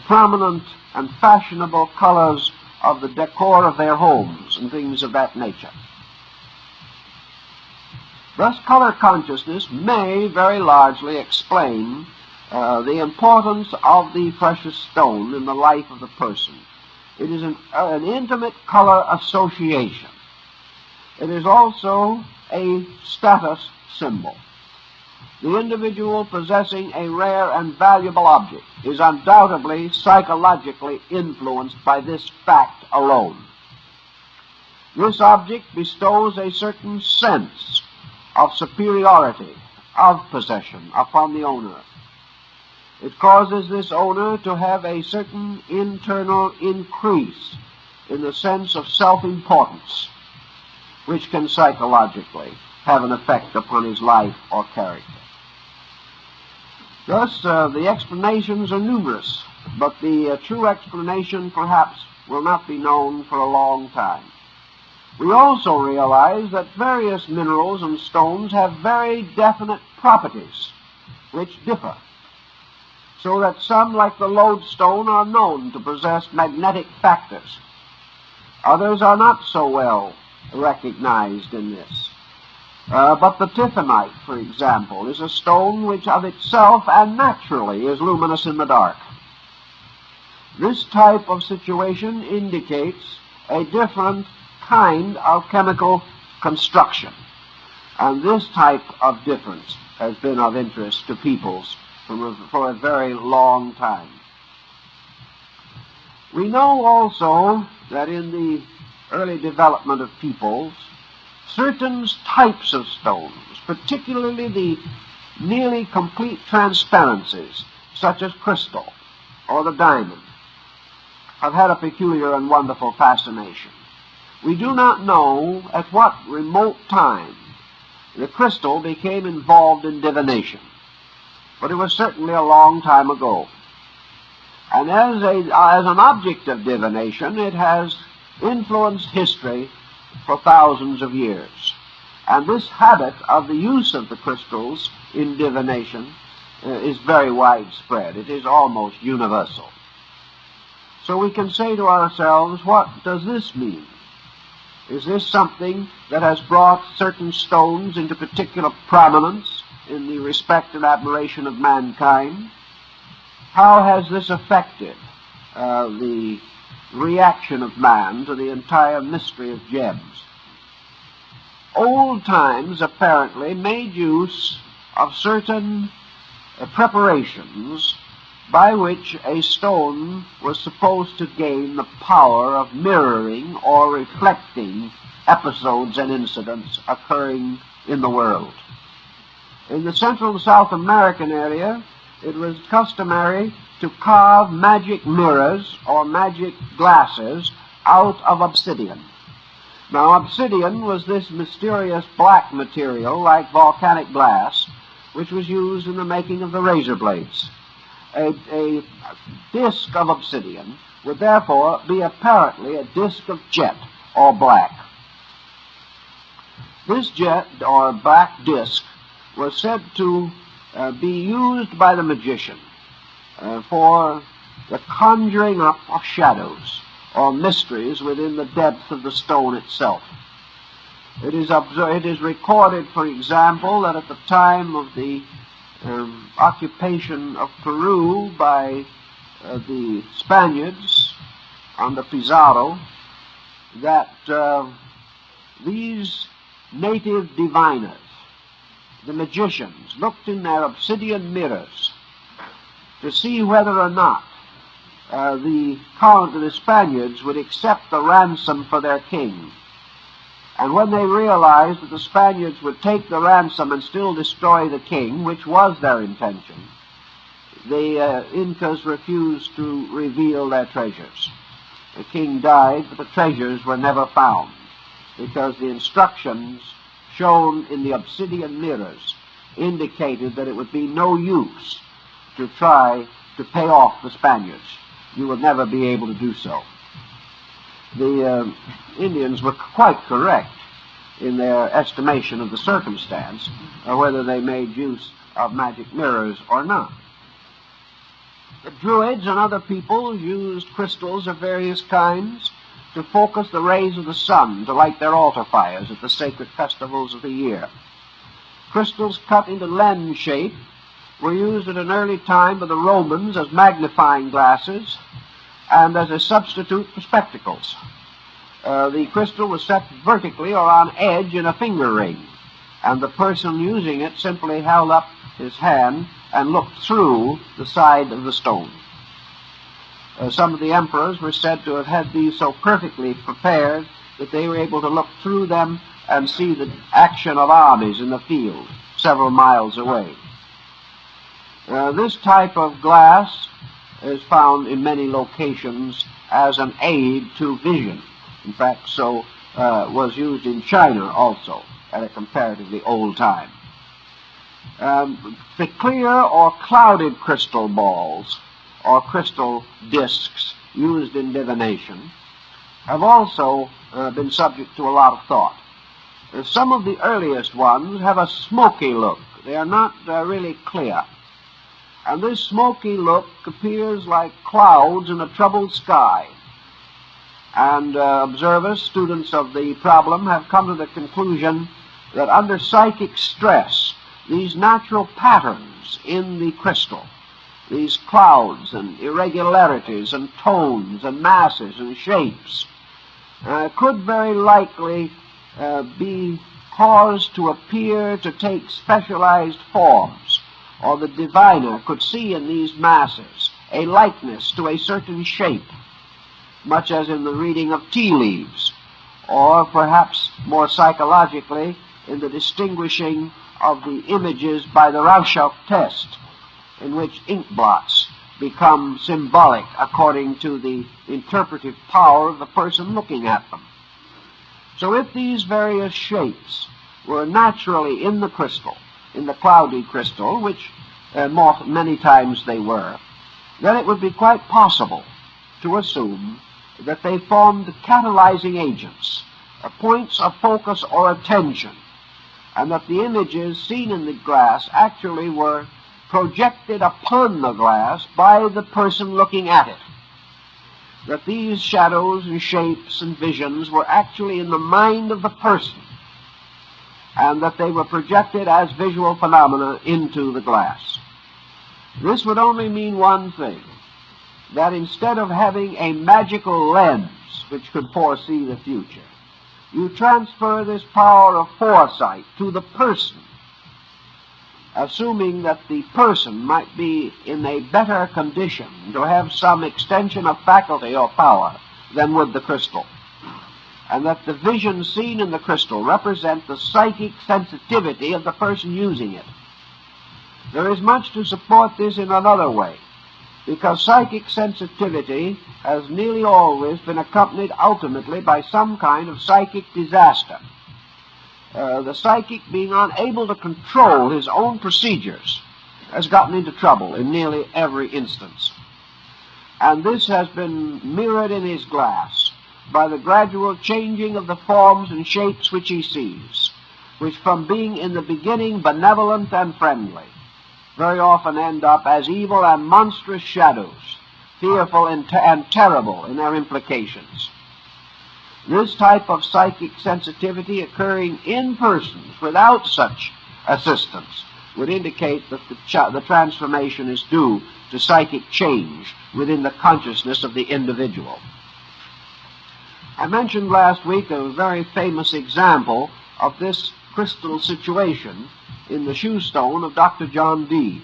[SPEAKER 1] prominent and fashionable colors of the decor of their homes and things of that nature. Thus, color consciousness may very largely explain the importance of the precious stone in the life of the person. It is an intimate color association. It is also a status symbol. The individual possessing a rare and valuable object is undoubtedly psychologically influenced by this fact alone. This object bestows a certain sense of superiority, of possession upon the owner. It causes this owner to have a certain internal increase in the sense of self-importance, which can psychologically have an effect upon his life or character. Thus, the explanations are numerous, but the true explanation perhaps will not be known for a long time. We also realize that various minerals and stones have very definite properties which differ, so that some, like the lodestone, are known to possess magnetic factors. Others are not so well recognized in this. But the Tiffanite, for example, is a stone which of itself and naturally is luminous in the dark. This type of situation indicates a different kind of chemical construction, and this type of difference has been of interest to peoples for a very long time. We know also that in the early development of peoples, certain types of stones, particularly the nearly complete transparencies, such as crystal or the diamond, have had a peculiar and wonderful fascination. We do not know at what remote time the crystal became involved in divination, but it was certainly a long time ago. And as an object of divination, it has influenced history for thousands of years. And this habit of the use of the crystals in divination is very widespread. It is almost universal. So we can say to ourselves, what does this mean? Is this something that has brought certain stones into particular prominence in the respect and admiration of mankind? How has this affected the reaction of man to the entire mystery of gems? Old times apparently made use of certain preparations by which a stone was supposed to gain the power of mirroring or reflecting episodes and incidents occurring in the world. In the Central and South American area, it was customary to carve magic mirrors or magic glasses out of obsidian. Now, obsidian was this mysterious black material like volcanic glass, which was used in the making of the razor blades. A disc of obsidian would therefore be apparently a disc of jet or black. This jet or black disc was said to be used by the magician for the conjuring up of shadows or mysteries within the depth of the stone itself. It is recorded, for example, that at the time of the occupation of Peru by the Spaniards under Pizarro, that these native diviners, the magicians, looked in their obsidian mirrors to see whether or not the Spaniards would accept the ransom for their king. And when they realized that the Spaniards would take the ransom and still destroy the king, which was their intention, the Incas refused to reveal their treasures. The king died, but the treasures were never found, because the instructions shown in the obsidian mirrors indicated that it would be no use to try to pay off the Spaniards. You would never be able to do so. The Indians were quite correct in their estimation of the circumstance, whether they made use of magic mirrors or not. The Druids and other peoples used crystals of various kinds to focus the rays of the sun to light their altar fires at the sacred festivals of the year. crystals cut into lens shape were used at an early time by the Romans as magnifying glasses and as a substitute for spectacles. The crystal was set vertically or on edge in a finger ring, and the person using it simply held up his hand and looked through the side of the stone. Some of the emperors were said to have had these so perfectly prepared that they were able to look through them and see the action of armies in the field several miles away. This type of glass is found in many locations as an aid to vision. In fact, so was used in China also at a comparatively old time. The clear or clouded crystal balls or crystal discs used in divination have also been subject to a lot of thought. Some of the earliest ones have a smoky look. They are not really clear. And this smoky look appears like clouds in a troubled sky. And observers, students of the problem, have come to the conclusion that under psychic stress, these natural patterns in the crystal, these clouds and irregularities and tones and masses and shapes, could very likely be caused to appear to take specialized forms, or the diviner could see in these masses a likeness to a certain shape, much as in the reading of tea leaves, or perhaps more psychologically in the distinguishing of the images by the Rorschach test, in which ink blots become symbolic according to the interpretive power of the person looking at them. So if these various shapes were naturally in the crystal, in the cloudy crystal, which many times they were, then it would be quite possible to assume that they formed catalyzing agents, points of focus or attention, and that the images seen in the glass actually were projected upon the glass by the person looking at it. That these shadows and shapes and visions were actually in the mind of the person, and that they were projected as visual phenomena into the glass. This would only mean one thing, that instead of having a magical lens which could foresee the future, you transfer this power of foresight to the person, assuming that the person might be in a better condition to have some extension of faculty or power than would the crystal, and that the visions seen in the crystal represent the psychic sensitivity of the person using it. There is much to support this in another way, because psychic sensitivity has nearly always been accompanied ultimately by some kind of psychic disaster. The psychic, being unable to control his own procedures, has gotten into trouble in nearly every instance. And this has been mirrored in his glass by the gradual changing of the forms and shapes which he sees, which from being in the beginning benevolent and friendly, very often end up as evil and monstrous shadows, fearful and terrible in their implications. This type of psychic sensitivity occurring in persons without such assistance would indicate that the transformation is due to psychic change within the consciousness of the individual. I mentioned last week a very famous example of this crystal situation in the shoe stone of Dr. John Dee.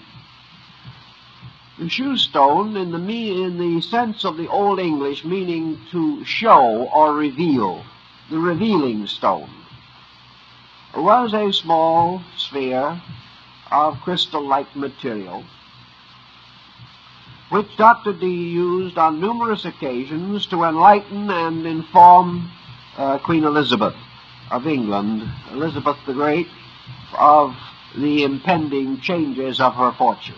[SPEAKER 1] The shoe stone, in the sense of the Old English, meaning to show or reveal, the revealing stone, was a small sphere of crystal-like material, which Dr. Dee used on numerous occasions to enlighten and inform Queen Elizabeth of England, Elizabeth the Great, of the impending changes of her fortunes.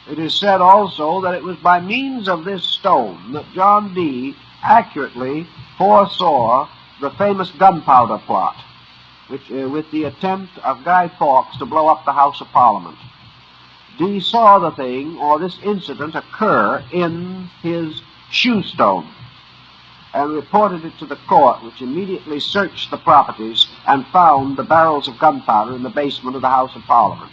[SPEAKER 1] It is said also that it was by means of this stone that John Dee accurately foresaw the famous gunpowder plot, which, with the attempt of Guy Fawkes to blow up the House of Parliament. Dee saw the thing, or this incident, occur in his shoe stone. and reported it to the court, which immediately searched the properties and found the barrels of gunpowder in the basement of the House of Parliament.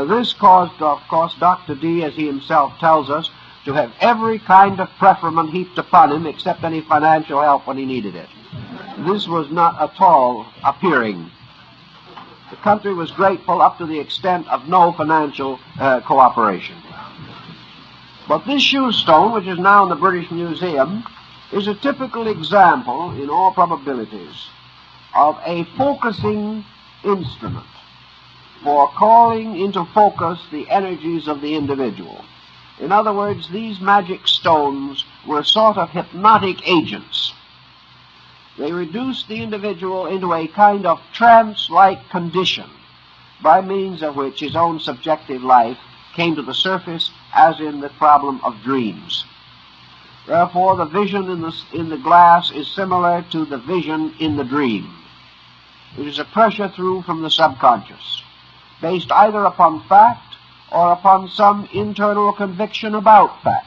[SPEAKER 1] This caused, of course, Dr. D, as he himself tells us, to have every kind of preferment heaped upon him except any financial help when he needed it. This was not at all appearing. The country was grateful up to the extent of no financial cooperation. But this shoe stone, which is now in the British Museum, is a typical example, in all probabilities, of a focusing instrument for calling into focus the energies of the individual. In other words, these magic stones were sort of hypnotic agents. They reduced the individual into a kind of trance-like condition by means of which his own subjective life came to the surface, as in the problem of dreams. Therefore, the vision in the glass is similar to the vision in the dream. It is a pressure through from the subconscious, based either upon fact or upon some internal conviction about fact.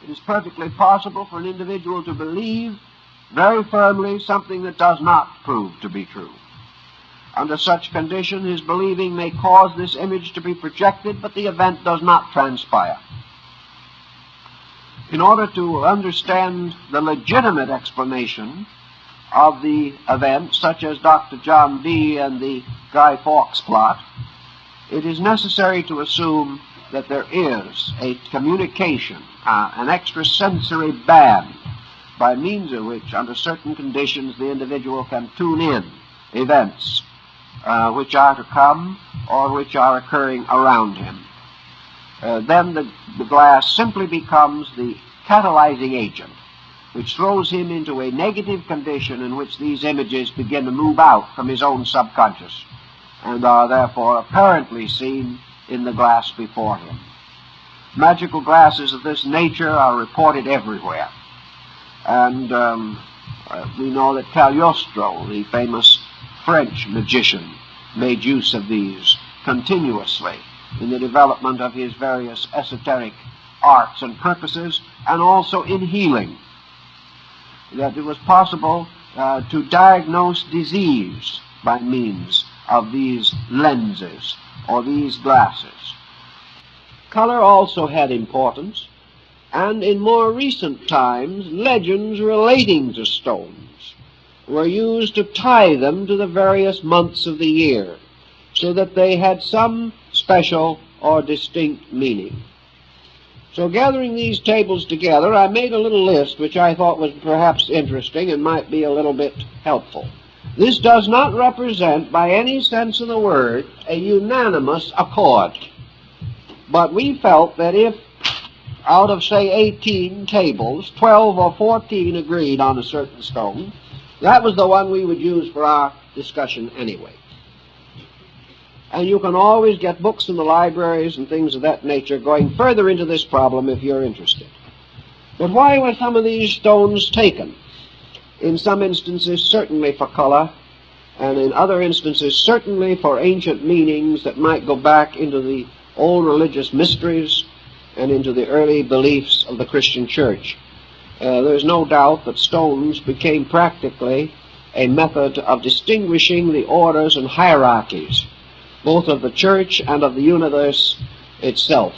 [SPEAKER 1] It is perfectly possible for an individual to believe very firmly something that does not prove to be true. Under such condition, his believing may cause this image to be projected, but the event does not transpire. In order to understand the legitimate explanation of the event, such as Dr. John Dee and the Guy Fawkes plot, it is necessary to assume that there is a communication, an extrasensory band, by means of which, under certain conditions, the individual can tune in events which are to come or which are occurring around him. Then the glass simply becomes the catalyzing agent, which throws him into a negative condition in which these images begin to move out from his own subconscious and are therefore apparently seen in the glass before him. Magical glasses of this nature are reported everywhere. And we know that Cagliostro, the famous French magician, made use of these continuously in the development of his various esoteric arts and purposes, and also in healing. That it was possible to diagnose disease by means of these lenses or these glasses. Color also had importance, and in more recent times, legends relating to stones were used to tie them to the various months of the year, so that they had some special or distinct meaning. So gathering these tables together, I made a little list which I thought was perhaps interesting and might be a little bit helpful. This does not represent, by any sense of the word, a unanimous accord. But we felt that if out of, say, 18 tables, 12 or 14 agreed on a certain stone, that was the one we would use for our discussion anyway. And you can always get books in the libraries and things of that nature going further into this problem if you're interested. But why were some of these stones taken? In some instances, certainly for color, and in other instances, certainly for ancient meanings that might go back into the old religious mysteries and into the early beliefs of the Christian church. There's no doubt that stones became practically a method of distinguishing the orders and hierarchies, both of the church and of the universe itself,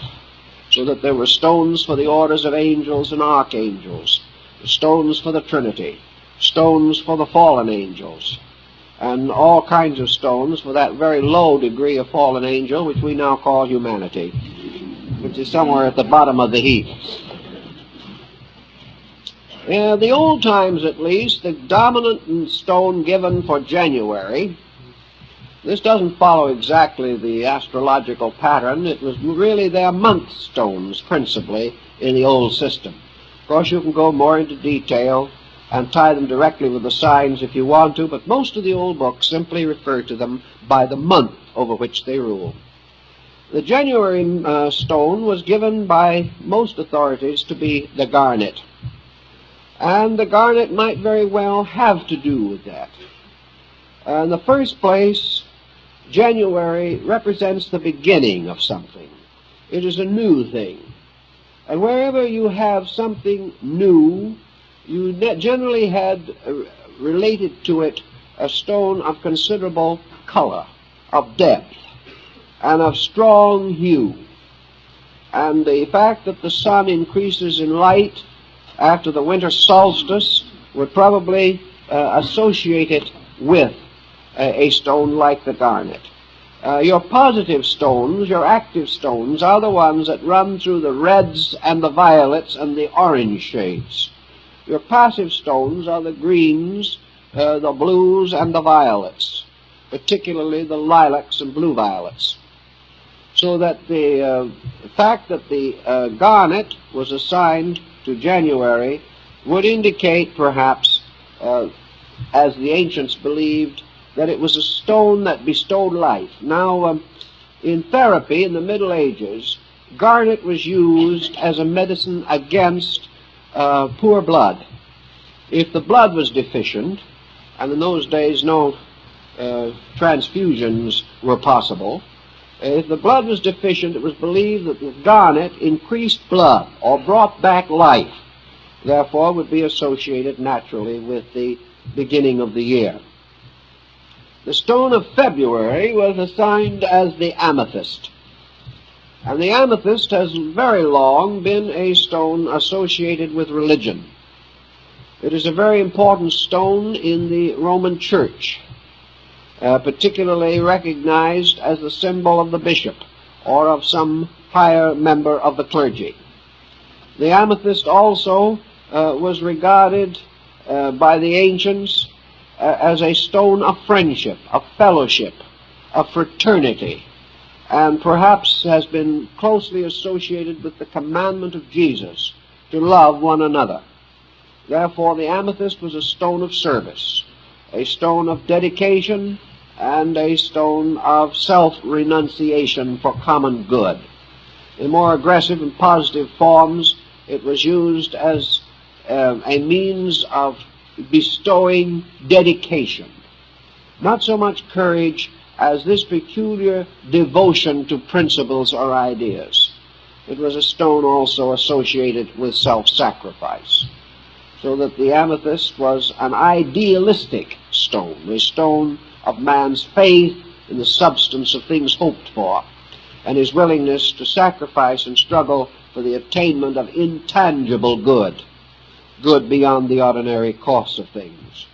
[SPEAKER 1] so that there were stones for the orders of angels and archangels, stones for the Trinity, stones for the fallen angels, and all kinds of stones for that very low degree of fallen angel which we now call humanity, which is somewhere at the bottom of the heap. In the old times, at least, the dominant stone given for January, this doesn't follow exactly the astrological pattern. It was really their month stones, principally, in the old system. Of course, you can go more into detail and tie them directly with the signs if you want to, but most of the old books simply refer to them by the month over which they rule. The January stone was given by most authorities to be the garnet. And the garnet might very well have to do with that. In the first place, January represents the beginning of something. It is a new thing. And wherever you have something new, you generally had related to it a stone of considerable color, of depth, and of strong hue. And the fact that the sun increases in light after the winter solstice would probably associate it with a stone like the garnet. Your positive stones, your active stones, are the ones that run through the reds and the violets and the orange shades. Your passive stones are the greens, the blues, and the violets, particularly the lilacs and blue violets. So that the fact that the garnet was assigned to January would indicate, perhaps, as the ancients believed, that it was a stone that bestowed life. Now, in therapy in the Middle Ages, garnet was used as a medicine against poor blood. If the blood was deficient, and in those days no transfusions were possible, if the blood was deficient, it was believed that the garnet increased blood or brought back life, therefore would be associated naturally with the beginning of the year. The stone of February was assigned as the amethyst. And the amethyst has very long been a stone associated with religion. It is a very important stone in the Roman Church, particularly recognized as the symbol of the bishop or of some higher member of the clergy. The amethyst also was regarded by the ancients as a stone of friendship, of fellowship, of fraternity, and perhaps has been closely associated with the commandment of Jesus to love one another. Therefore, the amethyst was a stone of service, a stone of dedication, and a stone of self-renunciation for common good. In more aggressive and positive forms, it was used as a means of bestowing dedication. Not so much courage as this peculiar devotion to principles or ideas. It was a stone also associated with self-sacrifice, so that the amethyst was an idealistic stone, a stone of man's faith in the substance of things hoped for, and his willingness to sacrifice and struggle for the attainment of intangible good, good beyond the ordinary course of things.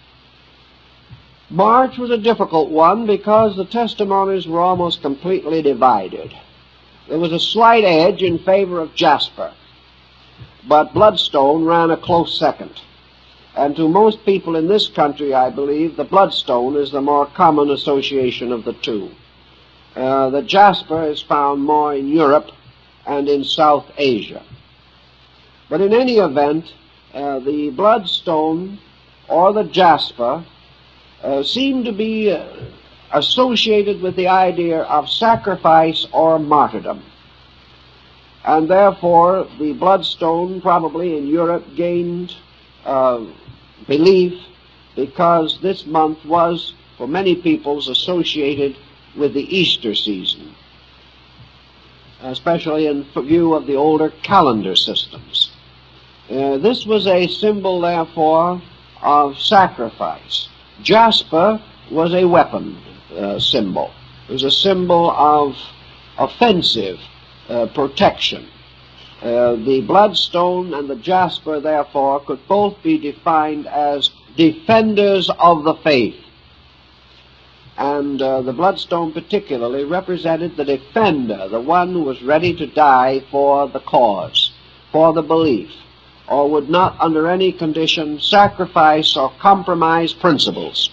[SPEAKER 1] March was a difficult one because the testimonies were almost completely divided. There was a slight edge in favor of jasper, but bloodstone ran a close second. And to most people in this country, I believe, the bloodstone is the more common association of the two. The jasper is found more in Europe and in South Asia. But in any event, the bloodstone or the jasper seem to be associated with the idea of sacrifice or martyrdom. And therefore, the bloodstone probably in Europe gained belief because this month was, for many peoples, associated with the Easter season, especially in view of the older calendar systems. This was a symbol, therefore, of sacrifice. Jasper was a weapon symbol. It was a symbol of offensive protection. The bloodstone and the jasper, therefore, could both be defined as defenders of the faith. And the bloodstone particularly represented the defender, the one who was ready to die for the cause, for the belief, or would not under any condition sacrifice or compromise principles.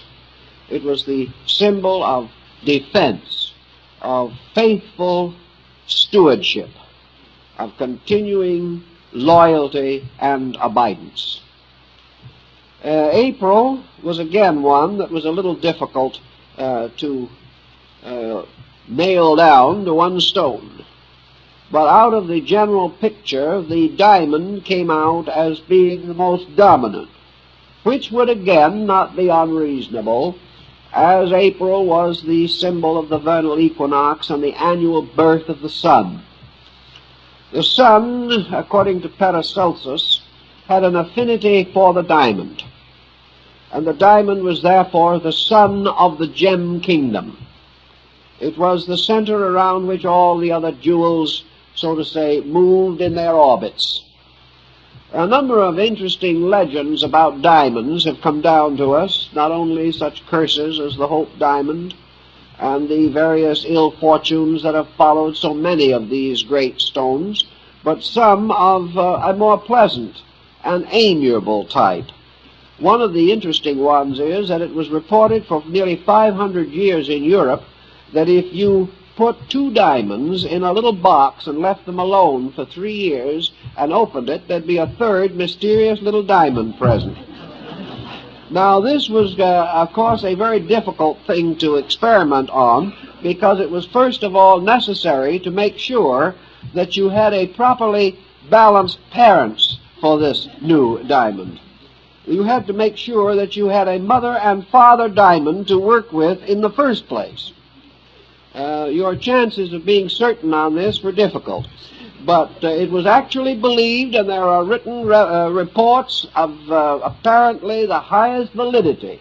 [SPEAKER 1] It was the symbol of defense, of faithful stewardship, of continuing loyalty and abidance. April was again one that was a little difficult to nail down to one stone. But out of the general picture, the diamond came out as being the most dominant, which would again not be unreasonable, as April was the symbol of the vernal equinox and the annual birth of the sun. The sun, according to Paracelsus, had an affinity for the diamond, and the diamond was therefore the sun of the gem kingdom. It was the center around which all the other jewels, so to say, moved in their orbits. A number of interesting legends about diamonds have come down to us, not only such curses as the Hope Diamond and the various ill fortunes that have followed so many of these great stones, but some of a more pleasant and amiable type. One of the interesting ones is that it was reported for nearly 500 years in Europe that if you put 2 diamonds in a little box and left them alone for 3 years and opened it, there'd be a third mysterious little diamond present. Now, this was, of course, a very difficult thing to experiment on, because it was first of all necessary to make sure that you had a properly balanced parents for this new diamond. You had to make sure that you had a mother and father diamond to work with in the first place. Your chances of being certain on this were difficult, but it was actually believed, and there are written reports of apparently the highest validity,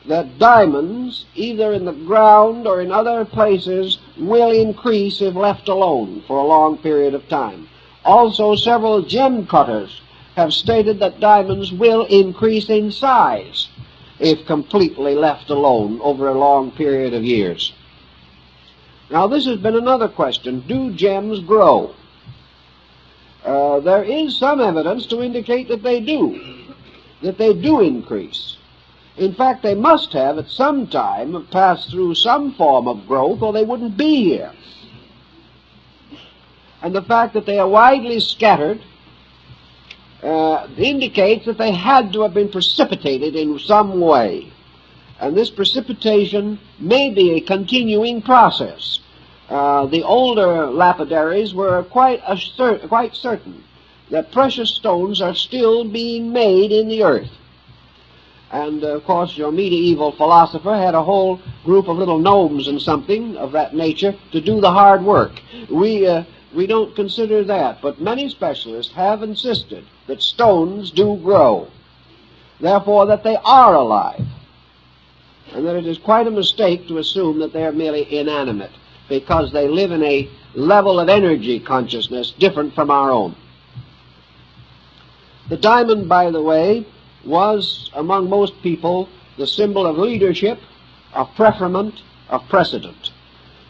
[SPEAKER 1] that diamonds, either in the ground or in other places, will increase if left alone for a long period of time. Also, several gem cutters have stated that diamonds will increase in size if completely left alone over a long period of years. Now, this has been another question. Do gems grow? There is some evidence to indicate that they do increase. In fact, they must have at some time passed through some form of growth, or they wouldn't be here. And the fact that they are widely scattered indicates that they had to have been precipitated in some way. And this precipitation may be a continuing process. The older lapidaries were quite certain that precious stones are still being made in the earth. And, of course, your medieval philosopher had a whole group of little gnomes and something of that nature to do the hard work. We don't consider that, but many specialists have insisted that stones do grow, therefore that they are alive, and that it is quite a mistake to assume that they are merely inanimate, because they live in a level of energy consciousness different from our own. The diamond, by the way, was, among most people, the symbol of leadership, of preferment, of precedent.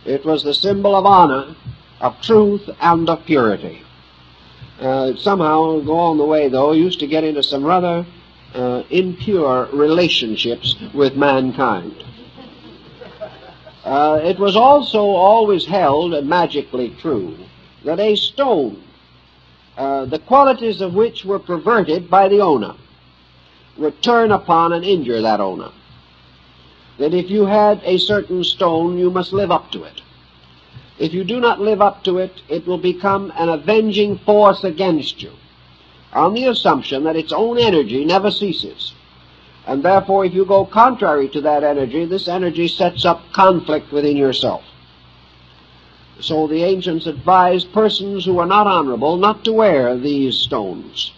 [SPEAKER 1] It was the symbol of honor, of truth, and of purity. Somehow, along the way, though, used to get into some rather impure relationships with mankind. It was also always held, and magically true, that a stone, the qualities of which were perverted by the owner, would turn upon and injure that owner. That if you had a certain stone, you must live up to it. If you do not live up to it, it will become an avenging force against you, on the assumption that its own energy never ceases. And therefore, if you go contrary to that energy, this energy sets up conflict within yourself. So the ancients advised persons who were not honorable not to wear these stones,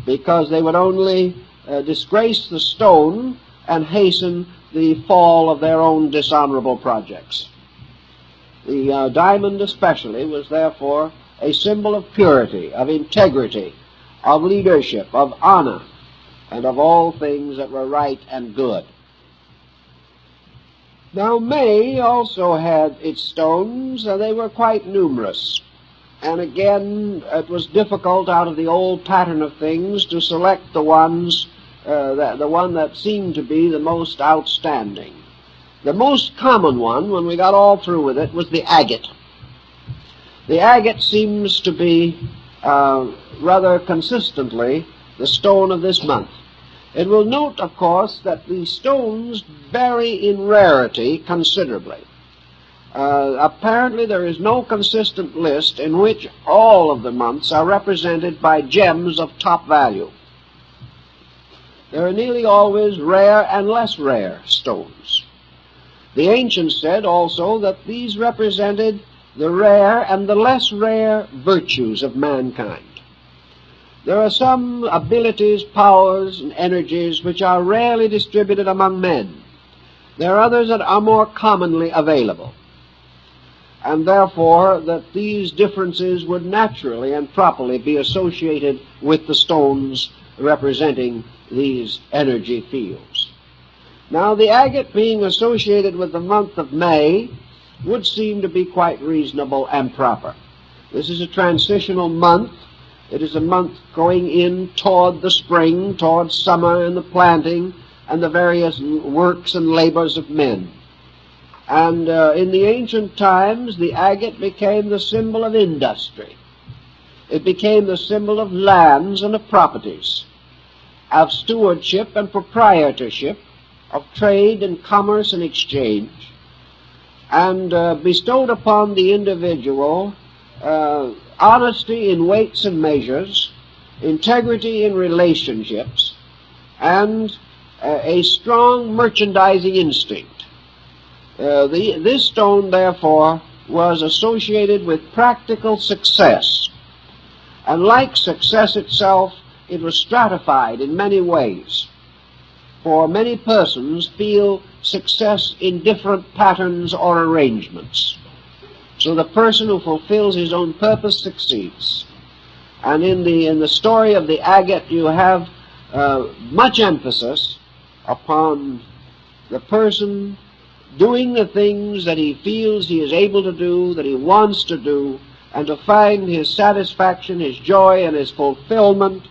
[SPEAKER 1] because they would only disgrace the stone and hasten the fall of their own dishonorable projects. The diamond especially was therefore a symbol of purity, of integrity, of leadership, of honor, and of all things that were right and good. Now, May also had its stones, and they were quite numerous. And again, it was difficult out of the old pattern of things to select the ones, the one that seemed to be the most outstanding. The most common one, when we got all through with it, was the agate. The agate seems to be rather consistently the stone of this month. It will note, of course, that the stones vary in rarity considerably. Apparently there is no consistent list in which all of the months are represented by gems of top value. There are nearly always rare and less rare stones. The ancients said also that these represented the rare and the less rare virtues of mankind. There are some abilities, powers, and energies which are rarely distributed among men. There are others that are more commonly available, and therefore that these differences would naturally and properly be associated with the stones representing these energy fields. Now, the agate being associated with the month of May would seem to be quite reasonable and proper. This is a transitional month. It is a month going in toward the spring, toward summer and the planting and the various works and labors of men. And in the ancient times, the agate became the symbol of industry. It became the symbol of lands and of properties, of stewardship and proprietorship, of trade and commerce and exchange, and bestowed upon the individual honesty in weights and measures, integrity in relationships, and a strong merchandising instinct. This stone, therefore, was associated with practical success. And like success itself, it was stratified in many ways. For many persons feel success in different patterns or arrangements. So the person who fulfills his own purpose succeeds. And in the story of the agate, you have much emphasis upon the person doing the things that he feels he is able to do, that he wants to do, and to find his satisfaction, his joy, and his fulfillment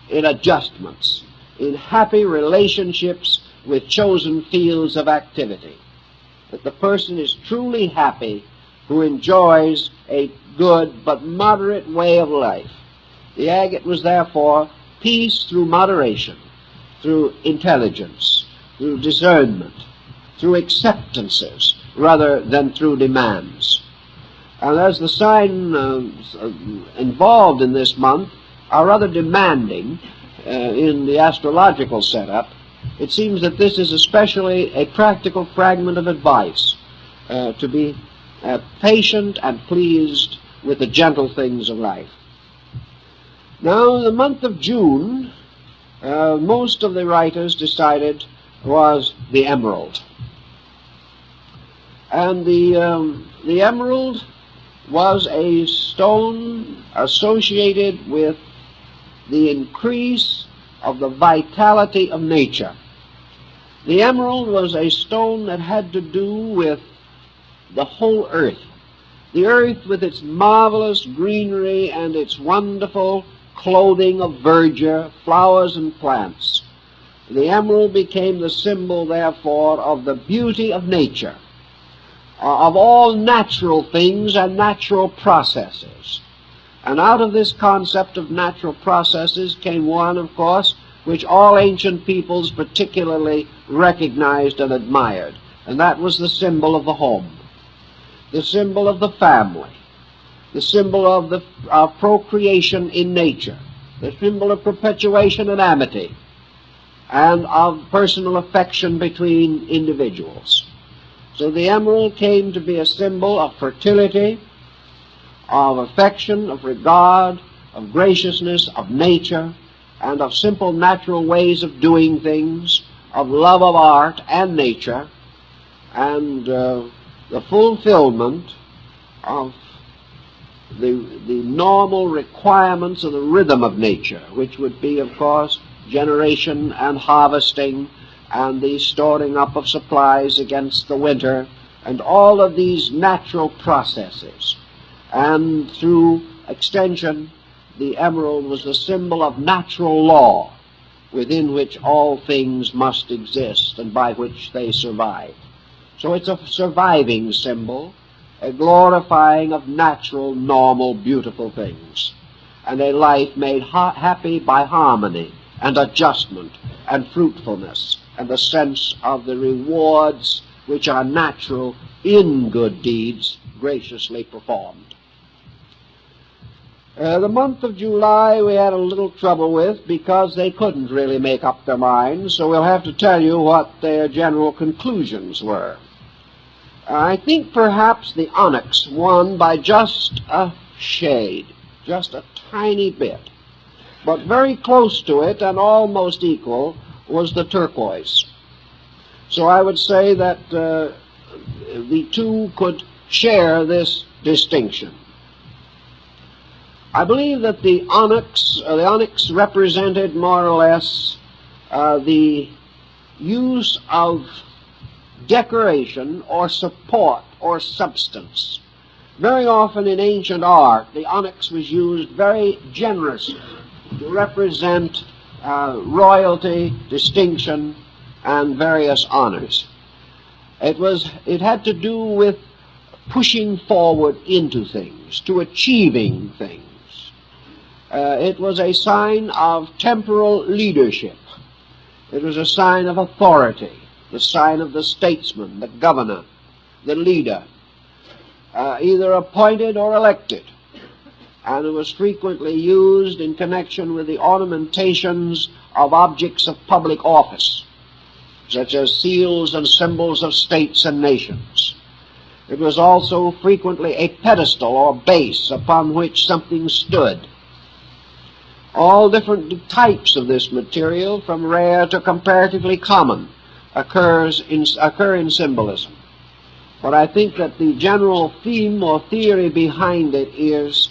[SPEAKER 1] in adjustments, in happy relationships with chosen fields of activity. That the person is truly happy who enjoys a good but moderate way of life. The agate was therefore peace through moderation, through intelligence, through discernment, through acceptances rather than through demands. And as the sign involved in this month are rather demanding in the astrological setup, it seems that this is especially a practical fragment of advice to be patient and pleased with the gentle things of life. Now, the month of June, most of the writers decided was the emerald. And the emerald was a stone associated with the increase of the vitality of nature. The emerald was a stone that had to do with the whole earth. The earth with its marvelous greenery and its wonderful clothing of verdure, flowers and plants. The emerald became the symbol, therefore, of the beauty of nature, of all natural things and natural processes. And out of this concept of natural processes came one, of course, which all ancient peoples particularly recognized and admired, and that was the symbol of the home, the symbol of the family, the symbol of procreation in nature, the symbol of perpetuation and amity, and of personal affection between individuals. So the emerald came to be a symbol of fertility, of affection, of regard, of graciousness, of nature, and of simple natural ways of doing things, of love of art and nature, and the fulfillment of the normal requirements of the rhythm of nature, which would be, of course, generation and harvesting, and the storing up of supplies against the winter, and all of these natural processes. And through extension, the emerald was the symbol of natural law, within which all things must exist and by which they survive. So it's a surviving symbol, a glorifying of natural, normal, beautiful things, and a life made happy by harmony and adjustment and fruitfulness and the sense of the rewards which are natural in good deeds graciously performed. The month of July we had a little trouble with because they couldn't really make up their minds, so we'll have to tell you what their general conclusions were. I think perhaps the onyx won by just a shade, just a tiny bit. But very close to it and almost equal was the turquoise. So I would say that the two could share this distinction. I believe that the onyx represented more or less the use of decoration or support or substance. Very often in ancient art, the onyx was used very generously to represent royalty, distinction, and various honors. It had to do with pushing forward into things, to achieving things. It was a sign of temporal leadership. It was a sign of authority, the sign of the statesman, the governor, the leader, either appointed or elected. And it was frequently used in connection with the ornamentations of objects of public office, such as seals and symbols of states and nations. It was also frequently a pedestal or base upon which something stood. All different types of this material, from rare to comparatively common, occur in symbolism. But I think that the general theme or theory behind it is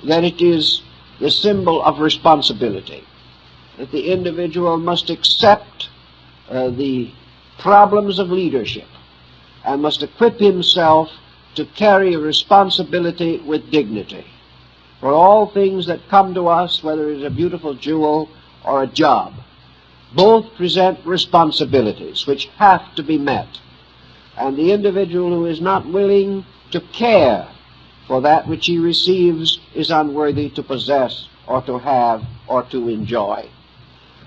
[SPEAKER 1] that it is the symbol of responsibility, that the individual must accept the problems of leadership and must equip himself to carry a responsibility with dignity. For all things that come to us, whether it's a beautiful jewel or a job, both present responsibilities which have to be met. And the individual who is not willing to care for that which he receives is unworthy to possess or to have or to enjoy.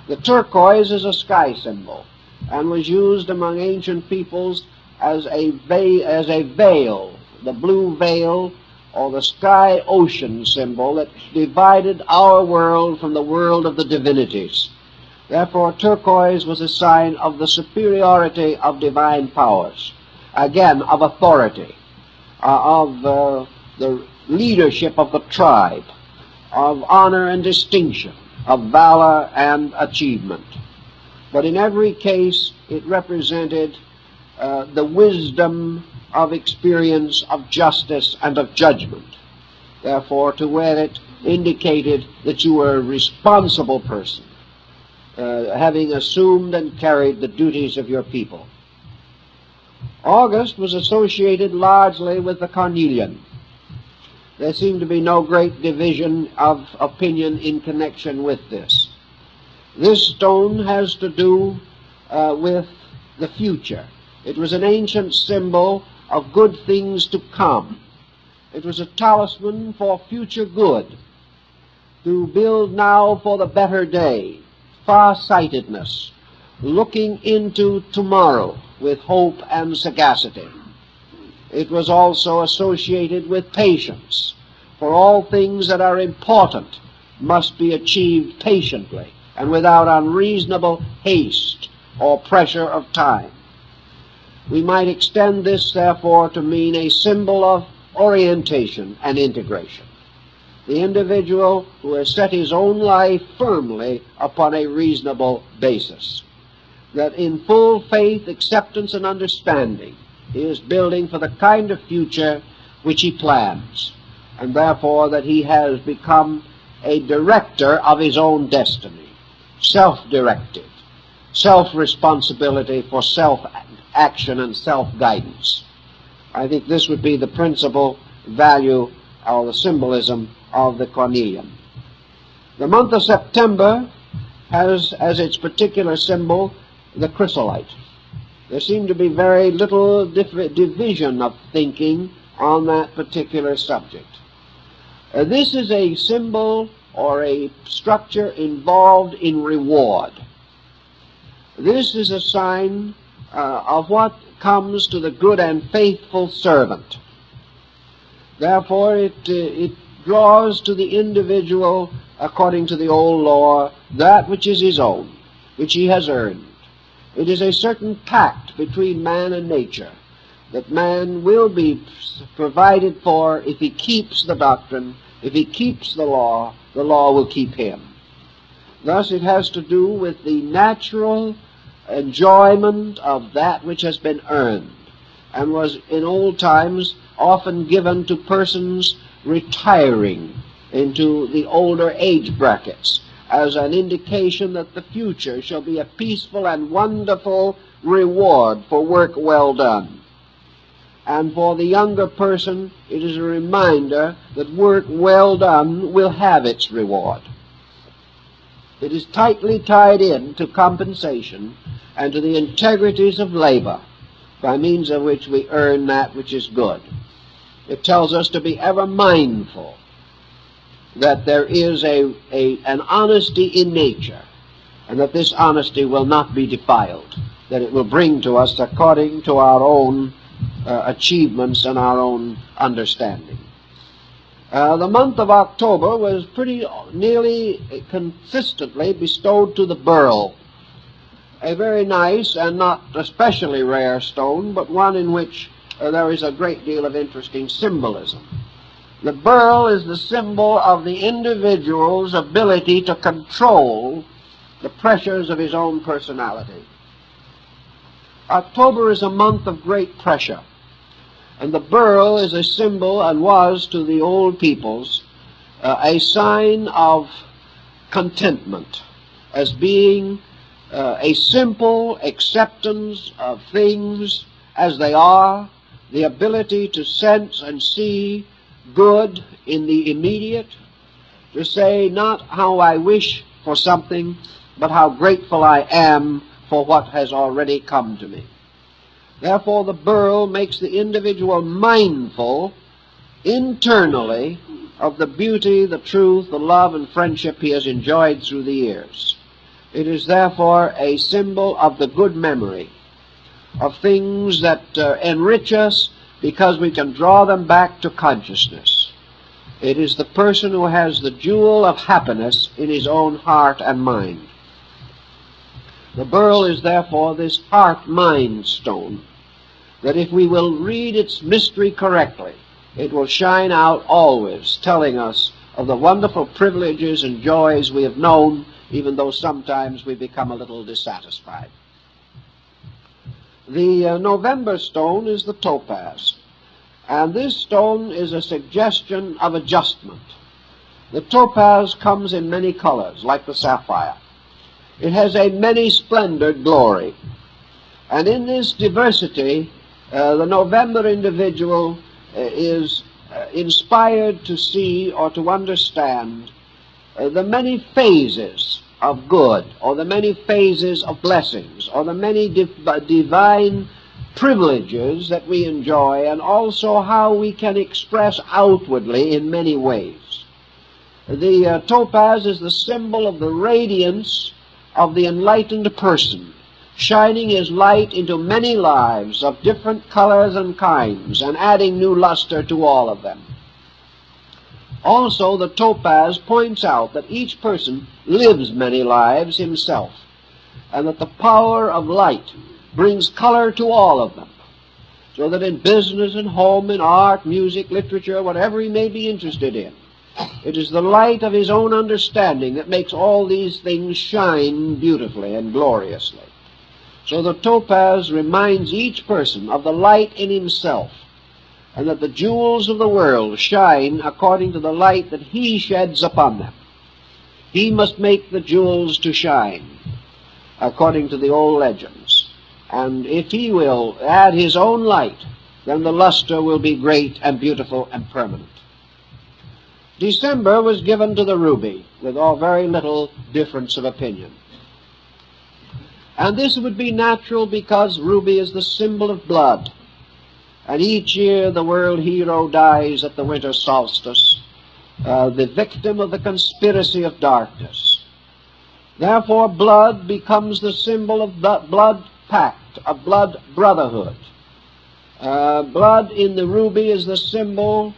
[SPEAKER 1] The turquoise is a sky symbol and was used among ancient peoples as a veil, the blue veil, or the sky-ocean symbol that divided our world from the world of the divinities. Therefore, turquoise was a sign of the superiority of divine powers, again, of authority, of the leadership of the tribe, of honor and distinction, of valor and achievement. But in every case, it represented the wisdom of experience, of justice, and of judgment. Therefore, to wear it indicated that you were a responsible person, having assumed and carried the duties of your people. August was associated largely with the cornelian. There seemed to be no great division of opinion in connection with this. This stone has to do with the future. It was an ancient symbol of good things to come. It was a talisman for future good, to build now for the better day, far-sightedness, looking into tomorrow with hope and sagacity. It was also associated with patience, for all things that are important must be achieved patiently and without unreasonable haste or pressure of time. We might extend this, therefore, to mean a symbol of orientation and integration. The individual who has set his own life firmly upon a reasonable basis, that in full faith, acceptance, and understanding, he is building for the kind of future which he plans, and therefore that he has become a director of his own destiny, self-directed, self-responsibility for self-action and self-guidance. I think this would be the principal value or the symbolism of the cornelian. The month of September has as its particular symbol the chrysolite. There seemed to be very little division of thinking on that particular subject. This is a symbol or a structure involved in reward. This is a sign of what comes to the good and faithful servant. Therefore, it draws to the individual, according to the old law, that which is his own, which he has earned. It is a certain pact between man and nature that man will be provided for if he keeps the doctrine, if he keeps the law will keep him. Thus it has to do with the natural enjoyment of that which has been earned, and was in old times often given to persons retiring into the older age brackets as an indication that the future shall be a peaceful and wonderful reward for work well done. And for the younger person, it is a reminder that work well done will have its reward. It is tightly tied in to compensation and to the integrities of labor, by means of which we earn that which is good. It tells us to be ever mindful that there is an honesty in nature, and that this honesty will not be defiled, that it will bring to us according to our own achievements and our own understanding. The month of October was pretty nearly consistently bestowed to the Burl, a very nice and not especially rare stone, but one in which there is a great deal of interesting symbolism. The Burl is the symbol of the individual's ability to control the pressures of his own personality. October is a month of great pressure, and the Burl is a symbol, and was to the old peoples, a sign of contentment, as being a simple acceptance of things as they are, the ability to sense and see good in the immediate, to say not how I wish for something, but how grateful I am for what has already come to me. Therefore, the Burl makes the individual mindful internally of the beauty, the truth, the love, and friendship he has enjoyed through the years. It is therefore a symbol of the good memory, of things that enrich us because we can draw them back to consciousness. It is the person who has the jewel of happiness in his own heart and mind. The Burl is therefore this heart-mind stone, that if we will read its mystery correctly, it will shine out always, telling us of the wonderful privileges and joys we have known, even though sometimes we become a little dissatisfied. The November stone is the topaz, and this stone is a suggestion of adjustment. The topaz comes in many colors, like the sapphire. It has a many-splendored glory, and in this diversity, the November individual is inspired to see or to understand the many phases of good, or the many phases of blessings, or the many divine privileges that we enjoy, and also how we can express outwardly in many ways. The topaz is the symbol of the radiance of the enlightened person, shining his light into many lives of different colors and kinds, and adding new luster to all of them. Also, the topaz points out that each person lives many lives himself, and that the power of light brings color to all of them, so that in business and home, in art, music, literature, whatever he may be interested in, it is the light of his own understanding that makes all these things shine beautifully and gloriously. So the topaz reminds each person of the light in himself, and that the jewels of the world shine according to the light that he sheds upon them. He must make the jewels to shine, according to the old legends. And if he will add his own light, then the luster will be great and beautiful and permanent. December was given to the ruby, with all very little difference of opinion. And this would be natural because ruby is the symbol of blood. And each year the world hero dies at the winter solstice, the victim of the conspiracy of darkness. Therefore blood becomes the symbol of the blood pact, of blood brotherhood. Blood in the ruby is the symbol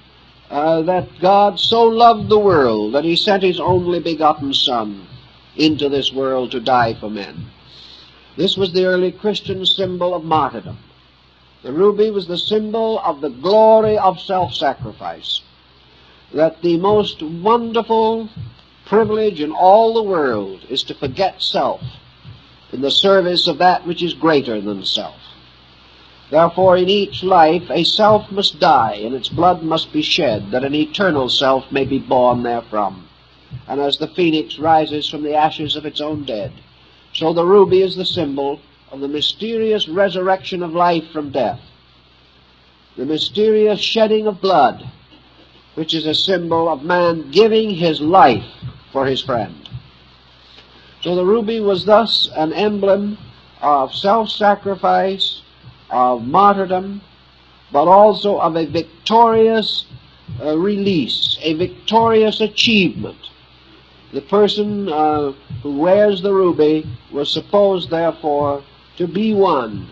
[SPEAKER 1] that God so loved the world that he sent his only begotten Son into this world to die for men. This was the early Christian symbol of martyrdom. The ruby was the symbol of the glory of self-sacrifice, that the most wonderful privilege in all the world is to forget self in the service of that which is greater than self. Therefore, in each life, a self must die, and its blood must be shed, that an eternal self may be born therefrom. And as the phoenix rises from the ashes of its own dead, so the ruby is the symbol of the mysterious resurrection of life from death, the mysterious shedding of blood, which is a symbol of man giving his life for his friend. So the ruby was thus an emblem of self-sacrifice, of martyrdom, but also of a victorious release, a victorious achievement. The person who wears the ruby was supposed, therefore, to be one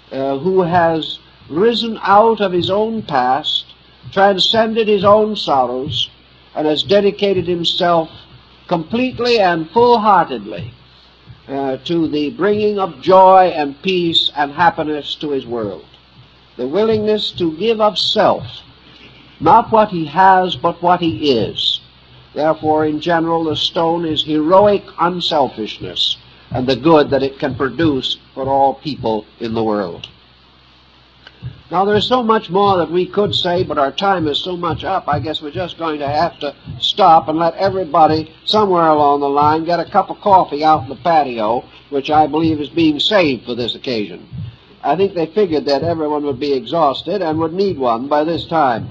[SPEAKER 1] who has risen out of his own past, transcended his own sorrows, and has dedicated himself completely and full-heartedly to the bringing of joy and peace and happiness to his world. The willingness to give of self, not what he has, but what he is. Therefore, in general, the stone is heroic unselfishness and the good that it can produce for all people in the world. Now, there's so much more that we could say, but our time is so much up, I guess we're just going to have to stop and let everybody somewhere along the line get a cup of coffee out in the patio, which I believe is being saved for this occasion. I think they figured that everyone would be exhausted and would need one by this time.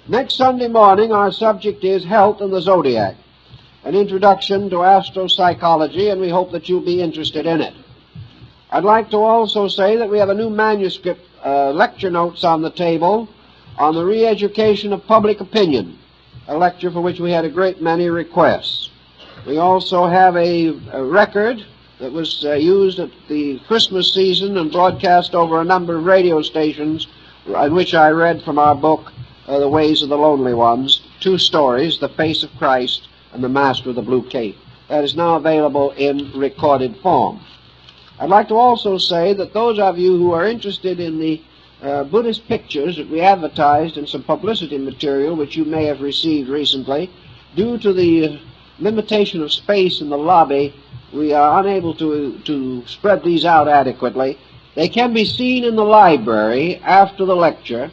[SPEAKER 1] Next Sunday morning, our subject is Health and the Zodiac, an introduction to astropsychology, and we hope that you'll be interested in it. I'd like to also say that we have a new manuscript, lecture notes on the table on the re-education of public opinion, a lecture for which we had a great many requests. We also have a record that was used at the Christmas season and broadcast over a number of radio stations, in which I read from our book, The Ways of the Lonely Ones, 2 stories, The Face of Christ and The Master of the Blue Cape. That is now available in recorded form. I'd like to also say that those of you who are interested in the Buddhist pictures that we advertised in some publicity material, which you may have received recently, due to the limitation of space in the lobby, we are unable to spread these out adequately. They can be seen in the library after the lecture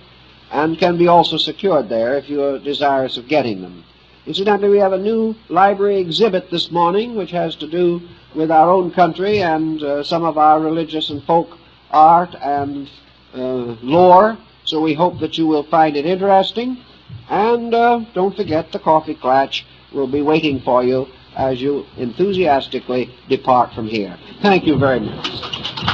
[SPEAKER 1] and can be also secured there if you are desirous of getting them. Incidentally, we have a new library exhibit this morning which has to do with our own country and some of our religious and folk art and lore, so we hope that you will find it interesting. And don't forget, the coffee klatch will be waiting for you as you enthusiastically depart from here. Thank you very much.